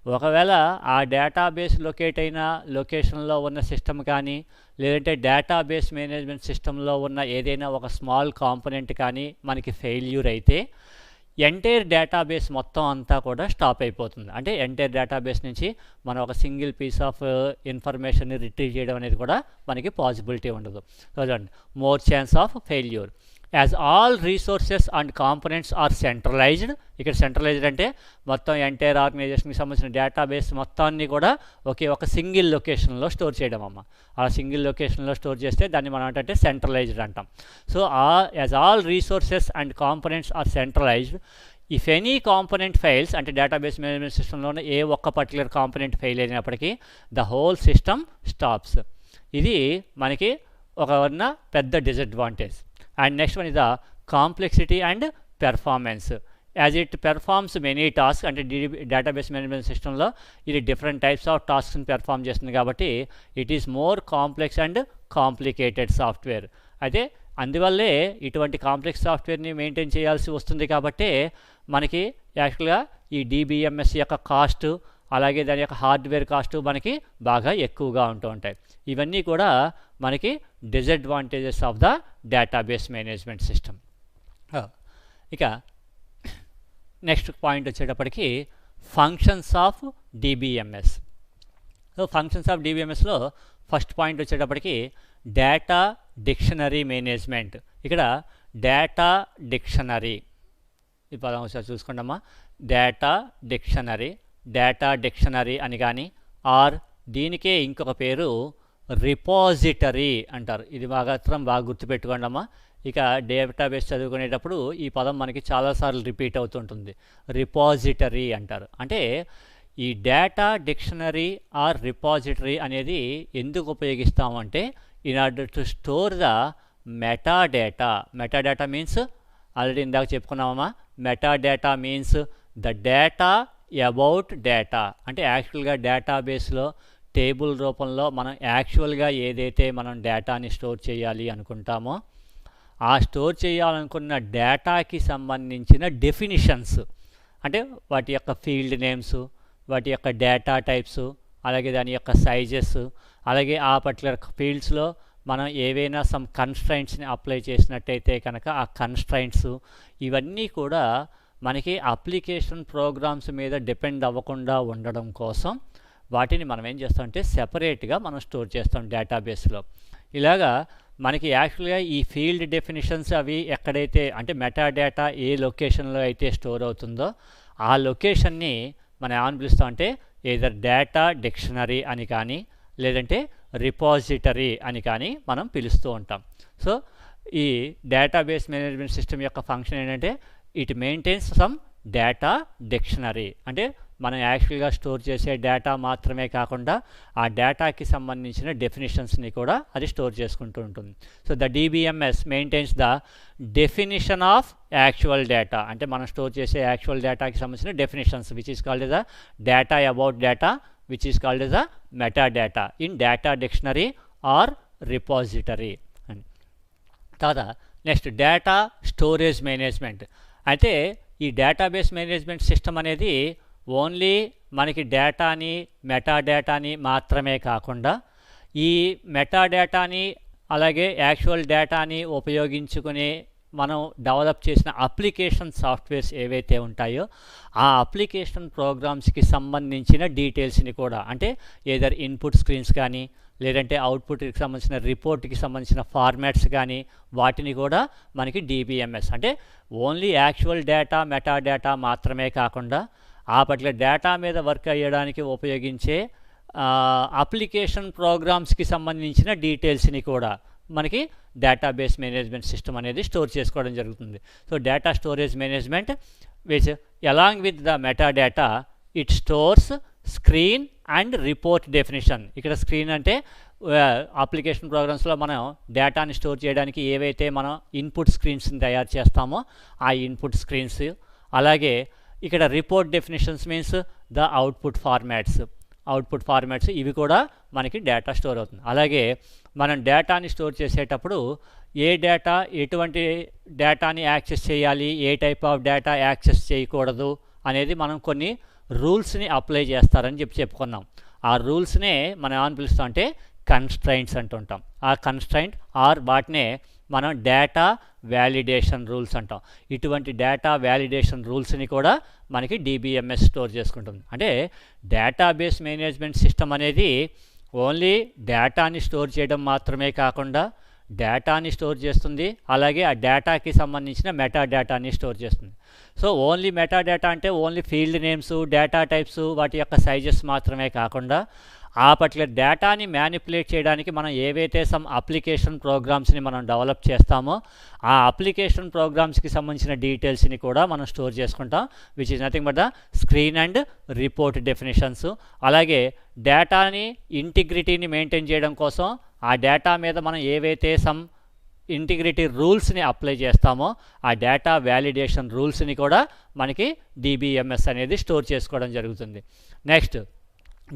ఒకవేళ ఆ డేటాబేస్ లొకేట్ అయిన లొకేషన్లో ఉన్న సిస్టమ్ కానీ లేదంటే డేటాబేస్ మేనేజ్మెంట్ సిస్టంలో ఉన్న ఏదైనా ఒక స్మాల్ కాంపోనెంట్ కానీ మనకి ఫెయిల్యూర్ అయితే ఎంటైర్ డేటాబేస్ మొత్తం అంతా కూడా స్టాప్ అయిపోతుంది. అంటే ఎంటైర్ డేటాబేస్ నుంచి మనం ఒక సింగిల్ పీస్ ఆఫ్ ఇన్ఫర్మేషన్ని రిట్రీవ్ చేయడం అనేది కూడా మనకి పాసిబిలిటీ ఉండదు. చూడండి, more chance of failure. As all resources and components are centralised. ఇక్కడ సెంట్రలైజ్డ్ అంటే మొత్తం ఎంటైర్ ఆర్గనైజేషన్కి సంబంధించిన డేటాబేస్ మొత్తాన్ని కూడా ఒక సింగిల్ లొకేషన్లో స్టోర్ చేయడం అమ్మ. ఆ సింగిల్ లొకేషన్లో స్టోర్ చేస్తే దాన్ని మనం అంటే సెంట్రలైజ్డ్ అంటాం. So as all resources and components are centralised, if any component fails, అంటే డేటాబేస్ మేనేజ్మెంట్ సిస్టంలోనే ఏ ఒక్క పర్టికులర్ కాంపోనెంట్ ఫెయిల్ అయినప్పటికీ ద హోల్ సిస్టమ్ స్టాప్స్. ఇది మనకి ఉన్న పెద్ద disadvantage. And next one is the complexity and performance. As it performs many tasks, అంటే డేటాబేస్ మేనేజ్మెంట్ సిస్టంలో ఇది డిఫరెంట్ టైప్స్ ఆఫ్ టాస్క్ని పెర్ఫామ్ చేస్తుంది కాబట్టి it is more complex and complicated software. అయితే అందువల్లే ఇటువంటి కాంప్లెక్స్ సాఫ్ట్వేర్ని మెయింటైన్ చేయాల్సి వస్తుంది కాబట్టి మనకి యాక్చువల్గా ఈ DBMS యొక్క కాస్ట్ అలాగే దాని యొక్క హార్డ్వేర్ కాస్ట్ మనకి బాగా ఎక్కువగా ఉంటూ ఉంటాయి. ఇవన్నీ కూడా మనకి disadvantages of the database management system. ఇక నెక్స్ట్ పాయింట్ వచ్చేటప్పటికి functions of DBMS. So functions of DBMSలో ఫస్ట్ పాయింట్ వచ్చేటప్పటికి డేటా డిక్షనరీ మేనేజ్మెంట్. ఇక్కడ డేటా డిక్షనరీ ఈ పదం ఒకసారి చూసుకోండమ్మా. డేటా డిక్షనరీ అని కానీ ఆర్ దీనికే ఇంకొక పేరు రిపాజిటరీ అంటారు. ఇది బాగా గుర్తుపెట్టుకోండి అమ్మా. ఇక డేటాబేస్ చదువుకునేటప్పుడు ఈ పదం మనకి చాలాసార్లు రిపీట్ అవుతుంటుంది. రిపాజిటరీ అంటారు. అంటే ఈ డేటా డిక్షనరీ ఆర్ రిపాజిటరీ అనేది ఎందుకు ఉపయోగిస్తామంటే in order to store the metadata. Metadata means already ఇందాక చెప్పుకున్నామమ్మా, metadata means the data about data. అంటే యాక్చువల్గా డేటాబేస్లో టేబుల్ రూపంలో మనం యాక్చువల్గా ఏదైతే మనం డేటాని స్టోర్ చేయాలి అనుకుంటామో ఆ స్టోర్ చేయాలనుకున్న డేటాకి సంబంధించిన డెఫినిషన్స్, అంటే వాటి యొక్క ఫీల్డ్ నేమ్స్, వాటి యొక్క డేటా టైప్స్, అలాగే దాని యొక్క సైజెస్, అలాగే ఆ పర్టికులర్ ఫీల్డ్స్లో మనం ఏవైనా సమ్ కన్స్ట్రైంట్స్ని అప్లై చేసినట్టయితే కనుక ఆ కన్స్ట్రైంట్స్ ఇవన్నీ కూడా మనకి అప్లికేషన్ ప్రోగ్రామ్స్ మీద డిపెండ్ అవ్వకుండా ఉండడం కోసం వాటిని మనం ఏం చేస్తామంటే సెపరేట్గా మనం స్టోర్ చేస్తాం డేటాబేస్లో. ఇలాగా మనకి యాక్చువల్గా ఈ ఫీల్డ్ డెఫినిషన్స్ అవి ఎక్కడైతే అంటే మెటాడేటా ఏ లొకేషన్లో అయితే స్టోర్ అవుతుందో ఆ లొకేషన్ని మనం ఏమని పిలుస్తామంటే ఏదర్ డేటా డిక్షనరీ అని కానీ లేదంటే రిపాజిటరీ అని కానీ మనం పిలుస్తూ ఉంటాం. సో ఈ డేటాబేస్ మేనేజ్మెంట్ సిస్టమ్ యొక్క ఫంక్షన్ ఏంటంటే it maintains some data dictionary. అంటే మనం యాక్చువల్గా స్టోర్ చేసే డేటా మాత్రమే కాకుండా ఆ డేటాకి సంబంధించిన డెఫినేషన్స్ని కూడా అది స్టోర్ చేసుకుంటూ ఉంటుంది. So the DBMS maintains the definition of actual data. అంటే మనం స్టోర్ చేసే యాక్చువల్ డేటాకి సంబంధించిన definitions which is called as the data about data which is called as the metadata in data dictionary or repository. తర్వాత next data storage management. అయితే ఈ database management system అనేది only మనకి డేటాని మెటాడేటాని మాత్రమే కాకుండా ఈ మెటాడేటాని అలాగే యాక్చువల్ డేటాని ఉపయోగించుకుని మనం డెవలప్ చేసిన అప్లికేషన్ సాఫ్ట్వేర్స్ ఏవైతే ఉంటాయో ఆ అప్లికేషన్ ప్రోగ్రామ్స్కి సంబంధించిన డీటెయిల్స్ని కూడా, అంటే ఏదర్ ఇన్పుట్ స్క్రీన్స్ కానీ లేదంటే అవుట్పుట్కి సంబంధించిన రిపోర్ట్కి సంబంధించిన ఫార్మాట్స్ కానీ వాటిని కూడా మనకి DBMS అంటే ఓన్లీ యాక్చువల్ డేటా మెటాడేటా మాత్రమే కాకుండా ఆ పట్ల డేటా మీద వర్క్ అయ్యడానికి ఉపయోగించే అప్లికేషన్ ప్రోగ్రామ్స్కి సంబంధించిన డీటెయిల్స్ని కూడా మనకి డేటాబేస్ మేనేజ్మెంట్ సిస్టమ్ అనేది స్టోర్ చేసుకోవడం జరుగుతుంది. So data storage management which along with the metadata it stores screen and report definition. ఇక్కడ స్క్రీన్ అంటే అప్లికేషన్ ప్రోగ్రామ్స్లో మనం డేటాని స్టోర్ చేయడానికి ఏవైతే మనం ఇన్పుట్ స్క్రీన్స్ని తయారు చేస్తామో ఆ ఇన్పుట్ స్క్రీన్స్, అలాగే ఇక్కడ report definitions means the output formats ఇవి కూడా మనకి డేటా స్టోర్ అవుతుంది. అలాగే మనం డేటాని స్టోర్ చేసేటప్పుడు ఏ డేటా ఎటువంటి డేటాని యాక్సెస్ చేయాలి, ఏ టైప్ ఆఫ్ డేటా యాక్సెస్ చేయకూడదు అనేది మనం కొన్ని రూల్స్ని అప్లై చేస్తారని చెప్పుకున్నాం. ఆ రూల్స్నే మనం ఏమని పిలుస్తాం అంటే కన్స్ట్రైంట్స్ అంటుంటాం. ఆ కన్స్ట్రైంట్ ఆర్ వాటినే మనం డేటా వ్యాలిడేషన్ రూల్స్ అంటాం. ఇటువంటి డేటా వ్యాలిడేషన్ రూల్స్ని కూడా మనకి DBMS స్టోర్ చేసుకుంటుంది. అంటే డేటాబేస్ మేనేజ్మెంట్ సిస్టమ్ అనేది ఓన్లీ డేటాని స్టోర్ చేయడం మాత్రమే కాకుండా డేటాని స్టోర్ చేస్తుంది, అలాగే ఆ డేటాకి సంబంధించిన మెటాడేటాని స్టోర్ చేస్తుంది. సో ఓన్లీ మెటాడేటా అంటే only field names, data types, వాటి యొక్క సైజెస్ మాత్రమే కాకుండా ఆ పర్టికులర్ డేటాని మ్యానిపులేట్ చేయడానికి మనం ఏవైతే సమ్ అప్లికేషన్ ప్రోగ్రామ్స్ని మనం డెవలప్ చేస్తామో ఆ అప్లికేషన్ ప్రోగ్రామ్స్కి సంబంధించిన డీటెయిల్స్ని కూడా మనం స్టోర్ చేసుకుంటాం which is nothing but the screen and report definitions. అలాగే డేటాని ఇంటిగ్రిటీని మెయింటైన్ చేయడం కోసం ఆ డేటా మీద మనం ఏవైతే సమ్ ఇంటిగ్రిటీ రూల్స్ని అప్లై చేస్తామో ఆ డేటా వ్యాలిడేషన్ రూల్స్ని కూడా మనకి DBMS అనేది స్టోర్ చేసుకోవడం జరుగుతుంది. Next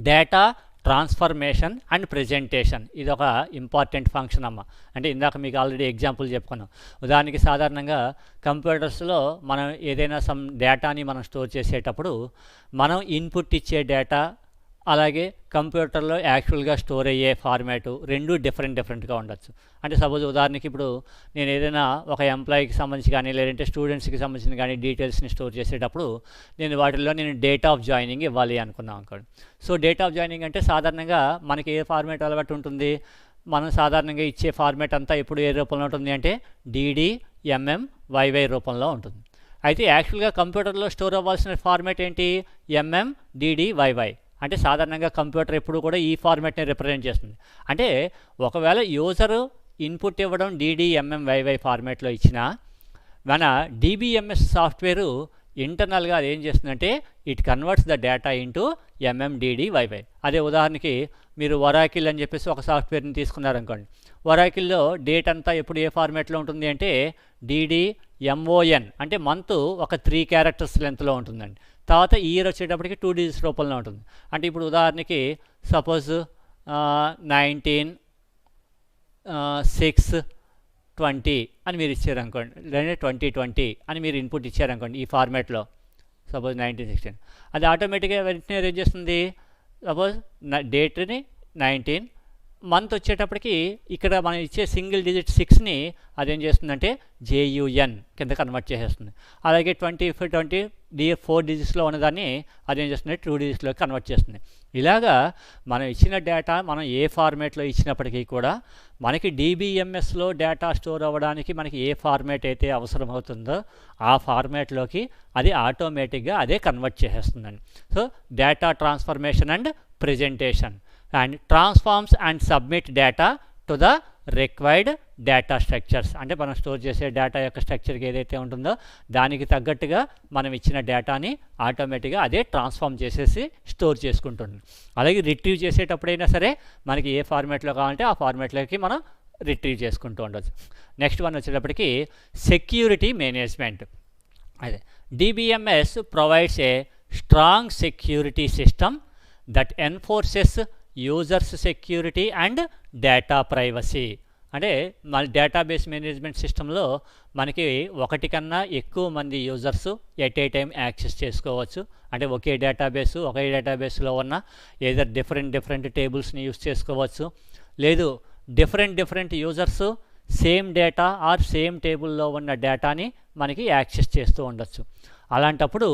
data transformation and presentation. ఇది ఒక ఇంపార్టెంట్ ఫంక్షన్ అమ్మ. అంటే ఇందాక మీకు ఆల్రెడీ ఎగ్జాంపుల్ చెప్పుకున్నాం. ఉదాహరణకి సాధారణంగా కంప్యూటర్స్లో మనం ఏదైనా సమ్ డేటాని మనం స్టోర్ చేసేటప్పుడు మనం ఇన్పుట్ ఇచ్చే డేటా అలాగే కంప్యూటర్లో యాక్చువల్గా స్టోర్ అయ్యే ఫార్మాటు రెండు డిఫరెంట్గా ఉండొచ్చు. అంటే సపోజ్ ఉదాహరణకి ఇప్పుడు నేను ఏదైనా ఒక ఎంప్లాయీకి సంబంధించి కానీ లేదంటే స్టూడెంట్స్కి సంబంధించిన కానీ డీటెయిల్స్ని స్టోర్ చేసేటప్పుడు నేను డేట్ ఆఫ్ జాయినింగ్ ఇవ్వాలి అనుకున్నాం అనుకోండి. సో డేట్ ఆఫ్ జాయినింగ్ అంటే సాధారణంగా మనకి ఏ ఫార్మాట్ అలవాటు ఉంటుంది, మనం సాధారణంగా ఇచ్చే ఫార్మాట్ అంతా ఇప్పుడు ఏ రూపంలో ఉంటుంది అంటే DDMMYY రూపంలో ఉంటుంది. అయితే యాక్చువల్గా కంప్యూటర్లో స్టోర్ అవ్వాల్సిన ఫార్మాట్ ఏంటి, MMDDYY. అంటే సాధారణంగా కంప్యూటర్ ఎప్పుడు కూడా ఈ ఫార్మాట్ని రిప్రజెంట్ చేస్తుంది. అంటే ఒకవేళ యూజరు ఇన్పుట్ ఇవ్వడం DDMMYY ఫార్మాట్లో ఇచ్చినా మన DBMS సాఫ్ట్వేరు ఇంటర్నల్గా అది ఏం చేస్తుందంటే it converts the data into MMDD wifi. అదే ఉదాహరణకి మీరు ఒరాకిల్ అని చెప్పేసి ఒక సాఫ్ట్వేర్ని తీసుకున్నారనుకోండి. ఒరాకిల్లో డేట్ అంతా ఎప్పుడు ఏ ఫార్మాట్లో ఉంటుంది అంటే DDMON అంటే మంత్ ఒక 3 క్యారెక్టర్స్ లెంత్లో ఉంటుందండి. తర్వాత ఇయర్ వచ్చేటప్పటికి 2 డిజిట్స్ రూపంలో ఉంటుంది. అంటే ఇప్పుడు ఉదాహరణకి సపోజ్ 19/6/20 అని మీరు ఇచ్చారనుకోండి, లేదా 2020 అని మీరు ఇన్పుట్ ఇచ్చారనుకోండి ఈ ఫార్మాట్లో, సపోజ్ 1916 అది ఆటోమేటిక్గా వెంటనే ఏం చేస్తుంది, సపోజ్ డేట్ని 19, మంత్ వచ్చేటప్పటికి ఇక్కడ మనం ఇచ్చే సింగిల్ డిజిట్ 6ని అదేం చేస్తుందంటే JUN కింద కన్వర్ట్ చేసేస్తుంది. అలాగే 20/20 4 డిజిట్స్లో ఉన్నదాన్ని అదేం చేస్తుంది 2 డిజిట్స్లోకి కన్వర్ట్ చేస్తుంది. ఇలాగా మనం ఇచ్చిన డేటా మనం ఏ ఫార్మేట్లో ఇచ్చినప్పటికీ కూడా మనకి DBMSలో డేటా స్టోర్ అవ్వడానికి మనకి ఏ ఫార్మేట్ అయితే అవసరం అవుతుందో ఆ ఫార్మేట్లోకి అది ఆటోమేటిక్గా అదే కన్వర్ట్ చేసేస్తుందండి. So data transformation and presentation and transforms and submit data to the required data structures. అంటే మనం స్టోర్ చేసే డేటా యొక్క స్ట్రక్చర్కి ఏదైతే ఉంటుందో దానికి తగ్గట్టుగా మనం ఇచ్చిన డేటాని ఆటోమేటిక్గా అదే ట్రాన్స్ఫార్మ్ చేసేసి స్టోర్ చేసుకుంటుంది. అలాగే రిట్రీవ్ చేసేటప్పుడైనా సరే మనకి ఏ ఫార్మాట్లో కావాలంటే ఆ ఫార్మాట్లోకి మనం రిట్రీవ్ చేసుకుంటూ ఉండవచ్చు. నెక్స్ట్ వన్ వచ్చేటప్పటికి సెక్యూరిటీ మేనేజ్మెంట్. అదే DBMS provides a strong security system that enforces users security and data privacy. అంటే మన డేటాబేస్ మేనేజ్మెంట్ సిస్టంలో మనకి ఒకటి కన్నా ఎక్కువ మంది users at a time access చేసుకోవచ్చు. అంటే ఒకే డేటాబేస్లో ఉన్న ఏదో డిఫరెంట్ టేబుల్స్ని యూజ్ చేసుకోవచ్చు. లేదు different users same data or same టేబుల్లో ఉన్న డేటాని మనకి యాక్సెస్ చేస్తూ ఉండొచ్చు. అలాంటప్పుడు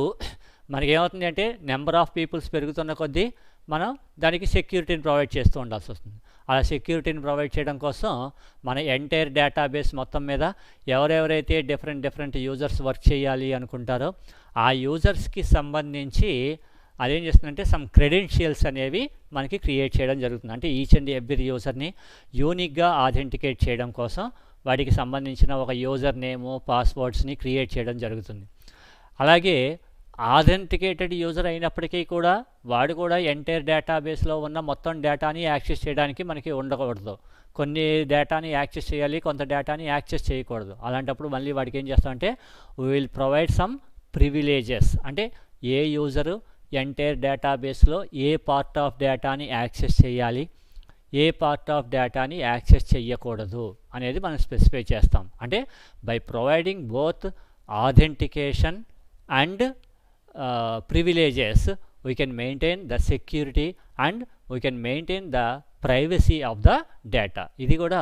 మనకి ఏమవుతుంది అంటే నెంబర్ ఆఫ్ పీపుల్స్ పెరుగుతున్న కొద్దీ మనం దానికి సెక్యూరిటీని ప్రొవైడ్ చేస్తూ ఉండాల్సి వస్తుంది. అలా సెక్యూరిటీని ప్రొవైడ్ చేయడం కోసం మన ఎంటైర్ డేటాబేస్ మొత్తం మీద ఎవరెవరైతే డిఫరెంట్ యూజర్స్ వర్క్ చేయాలి అనుకుంటారో ఆ యూజర్స్కి సంబంధించి అదేం చేస్తుందంటే సమ్ క్రెడెన్షియల్స్ అనేవి మనకి క్రియేట్ చేయడం జరుగుతుంది. అంటే ఈచ్ అండ్ ఎవ్రీ యూజర్ని యూనిక్గా ఆథెంటికేట్ చేయడం కోసం వాటికి సంబంధించిన ఒక యూజర్ నేము పాస్వర్డ్స్ని క్రియేట్ చేయడం జరుగుతుంది. అలాగే ఆథెంటికేటెడ్ యూజర్ అయినప్పటికీ కూడా వాడు కూడా ఎంటైర్ డేటాబేస్లో ఉన్న మొత్తం డేటాని యాక్సెస్ చేయడానికి మనకి ఉండకూడదు. కొన్ని డేటాని యాక్సెస్ చేయాలి, కొంత డేటాని యాక్సెస్ చేయకూడదు. అలాంటప్పుడు మళ్ళీ వాడికి ఏం చేస్తామంటే we will provide some privileges. అంటే ఏ యూజరు ఎంటైర్ డేటాబేస్లో ఏ పార్ట్ ఆఫ్ డేటాని యాక్సెస్ చేయాలి, ఏ పార్ట్ ఆఫ్ డేటాని యాక్సెస్ చేయకూడదు అనేది మనం స్పెసిఫై చేస్తాం. అంటే by providing both authentication and privileges we can maintain the security and we can maintain the privacy of the data. ఇది కూడా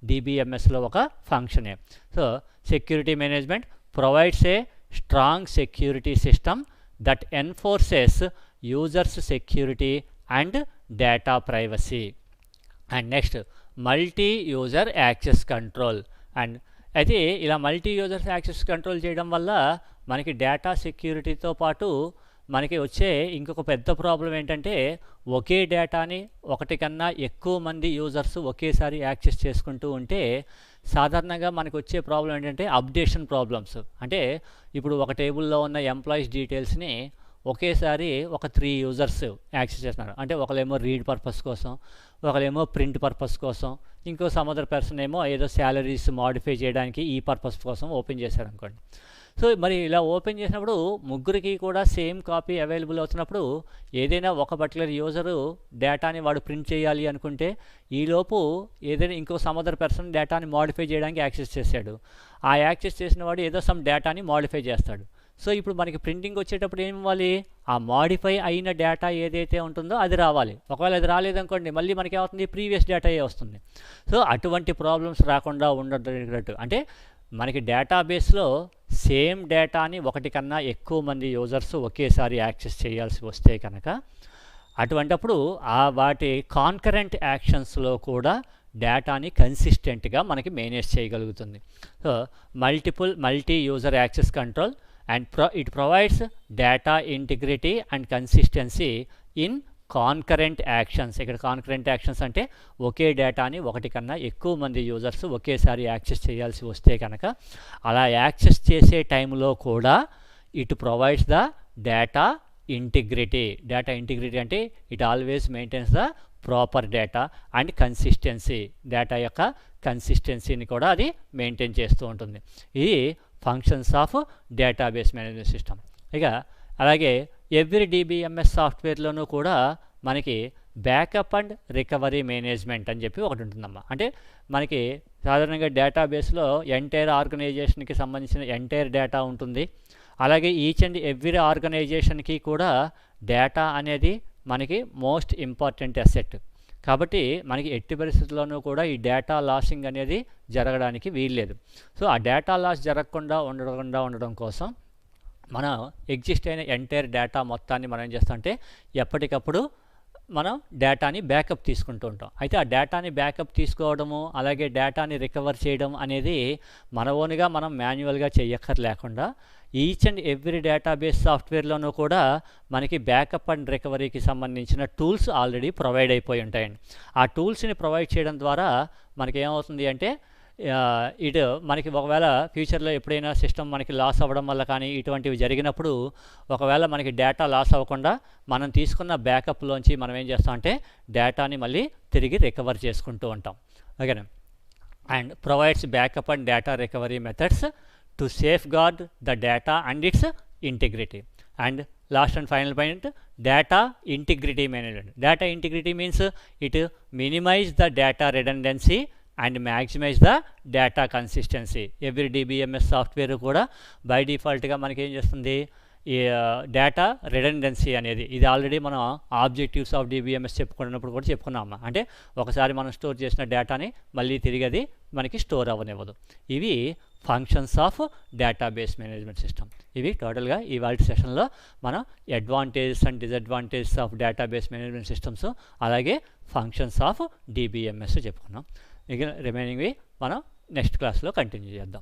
DBMSలో ఒక ఫంక్షనే. So security management provides a strong security system that enforces users security and data privacy. And next multi user access control. And అయితే ఇలా multi users access control చేయడం వల్ల మనకి డేటా సెక్యూరిటీతో పాటు మనకి వచ్చే ఇంకొక పెద్ద ప్రాబ్లం ఏంటంటే ఒకే డేటాని ఒకటి కన్నా ఎక్కువ మంది యూజర్స్ ఒకేసారి యాక్సెస్ చేసుకుంటూ ఉంటే సాధారణంగా మనకు వచ్చే ప్రాబ్లం ఏంటంటే అప్డేషన్ ప్రాబ్లమ్స్. అంటే ఇప్పుడు ఒక టేబుల్లో ఉన్న ఎంప్లాయీస్ డీటెయిల్స్ని ఒకేసారి ఒక 3 యూజర్స్ యాక్సెస్ చేస్తున్నారు. అంటే ఒకళ్ళేమో రీడ్ పర్పస్ కోసం, ఒకళ్ళేమో ప్రింట్ పర్పస్ కోసం, ఇంకో సమ్ అదర్ పర్సన్ ఏమో ఏదో శాలరీస్ మాడిఫై చేయడానికి ఈ పర్పస్ కోసం ఓపెన్ చేశారనుకోండి. సో మరి ఇలా ఓపెన్ చేసినప్పుడు ముగ్గురికి కూడా సేమ్ కాపీ అవైలబుల్ అవుతున్నప్పుడు ఏదైనా ఒక పర్టికులర్ యూజరు డేటాని వాడు ప్రింట్ చేయాలి అనుకుంటే ఈలోపు ఏదైనా ఇంకో సమ్ అదర్ పర్సన్ డేటాని మాడిఫై చేయడానికి యాక్సెస్ చేశాడు. ఆ యాక్సెస్ చేసిన వాడు ఏదో సమ్ డేటాని మాడిఫై చేస్తాడు. సో ఇప్పుడు మనకి ప్రింటింగ్ వచ్చేటప్పుడు ఏం ఇవ్వాలి, ఆ మాడిఫై అయిన డేటా ఏదైతే ఉంటుందో అది రావాలి. ఒకవేళ అది రాలేదనుకోండి మళ్ళీ మనకి ఏమవుతుంది, ప్రీవియస్ డేటాయే వస్తుంది. సో అటువంటి ప్రాబ్లమ్స్ రాకుండా ఉండేటట్టు అంటే మనకి డేటాబేస్లో సేమ్ డేటాని ఒకటి కన్నా ఎక్కువ మంది యూజర్స్ ఒకేసారి యాక్సెస్ చేయాల్సి వస్తే కనుక అటువంటప్పుడు ఆ వాటి కాన్కరెంట్ యాక్షన్స్లో కూడా డేటాని కన్సిస్టెంట్గా మనకి మేనేజ్ చేయగలుగుతుంది. So multi user access control and it provides data integrity and consistency in concurrent actions. ఇక్కడ కాన్కరెంట్ యాక్షన్స్ అంటే ఒకే డేటాని ఒకటి కన్నా ఎక్కువ మంది యూజర్స్ ఒకేసారి యాక్సెస్ చేయాల్సి వస్తే కనుక అలా యాక్సెస్ చేసే టైంలో కూడా it provides the data integrity. Data integrity అంటే it always maintains the proper data and consistency. Data యొక్క కన్సిస్టెన్సీని కూడా అది మెయింటైన్ చేస్తూ ఉంటుంది. ఇది functions of database management system. ఇక అలాగే ఎవ్రీ డిబిఎంఎస్ సాఫ్ట్వేర్లోనూ కూడా మనకి బ్యాకప్ అండ్ రికవరీ మేనేజ్మెంట్ అని చెప్పి ఒకటి ఉంటుందమ్మా. అంటే మనకి సాధారణంగా డేటాబేస్లో ఎంటైర్ ఆర్గనైజేషన్కి సంబంధించిన ఎంటైర్ డేటా ఉంటుంది. అలాగే ఈచ్ అండ్ ఎవ్రీ ఆర్గనైజేషన్కి కూడా డేటా అనేది మనకి మోస్ట్ ఇంపార్టెంట్ అసెట్. కాబట్టి మనకి ఎట్టి పరిస్థితుల్లోనూ కూడా ఈ డేటా లాసింగ్ అనేది జరగడానికి వీల్లేదు. సో ఆ డేటా లాస్ జరగకుండా ఉండడం కోసం మనం ఎగ్జిస్ట్ అయిన ఎంటైర్ డేటా మొత్తాన్ని మనం ఏం చేస్తామంటే ఎప్పటికప్పుడు మనం డేటాని బ్యాకప్ తీసుకుంటూ ఉంటాం. అయితే ఆ డేటాని బ్యాకప్ తీసుకోవడము అలాగే డేటాని రికవర్ చేయడం అనేది మన ఓన్గా మనం మాన్యువల్గా చేయక్కర్లేకుండా ఈచ్ అండ్ ఎవ్రీ డేటాబేస్ సాఫ్ట్వేర్లోనూ కూడా మనకి బ్యాకప్ అండ్ రికవరీకి సంబంధించిన టూల్స్ ఆల్రెడీ ప్రొవైడ్ అయిపోయి ఉంటాయండి. ఆ టూల్స్ని ప్రొవైడ్ చేయడం ద్వారా మనకి ఏమవుతుంది అంటే ఇటు మనకి ఒకవేళ ఫ్యూచర్లో ఎప్పుడైనా సిస్టమ్ మనకి లాస్ అవ్వడం వల్ల కానీ ఇటువంటివి జరిగినప్పుడు ఒకవేళ మనకి డేటా లాస్ అవ్వకుండా మనం తీసుకున్న బ్యాకప్లోంచి మనం ఏం చేస్తామంటే డేటాని మళ్ళీ తిరిగి రికవర్ చేసుకుంటూ ఉంటాం. ఓకేనా. And provides backup and data recovery methods to safeguard the data and its integrity. And last and final point data integrity management. Data integrity means it minimise the data redundancy and maximise the data consistency. Every DBMS software కూడా by డిఫాల్ట్గా మనకి ఏం చేస్తుంది ఈ data redundancy అనేది. ఇది already మనం objectives of DBMS చెప్పుకున్నప్పుడు కూడా చెప్పుకున్నాము. అంటే ఒకసారి మనం స్టోర్ చేసిన డేటాని మళ్ళీ తిరిగి అది మనకి స్టోర్ అవ్వనివ్వదు. ఇవి functions of database management system. ఇవి టోటల్గా ఇవాళ సెషన్లో మనం advantages and disadvantages of database management systems అలాగే ఫంక్షన్స్ ఆఫ్ డిబిఎంఎస్ చెప్పుకున్నాం. మిగిలిన రిమైనింగ్వి మనం నెక్స్ట్ క్లాస్లో కంటిన్యూ చేద్దాం.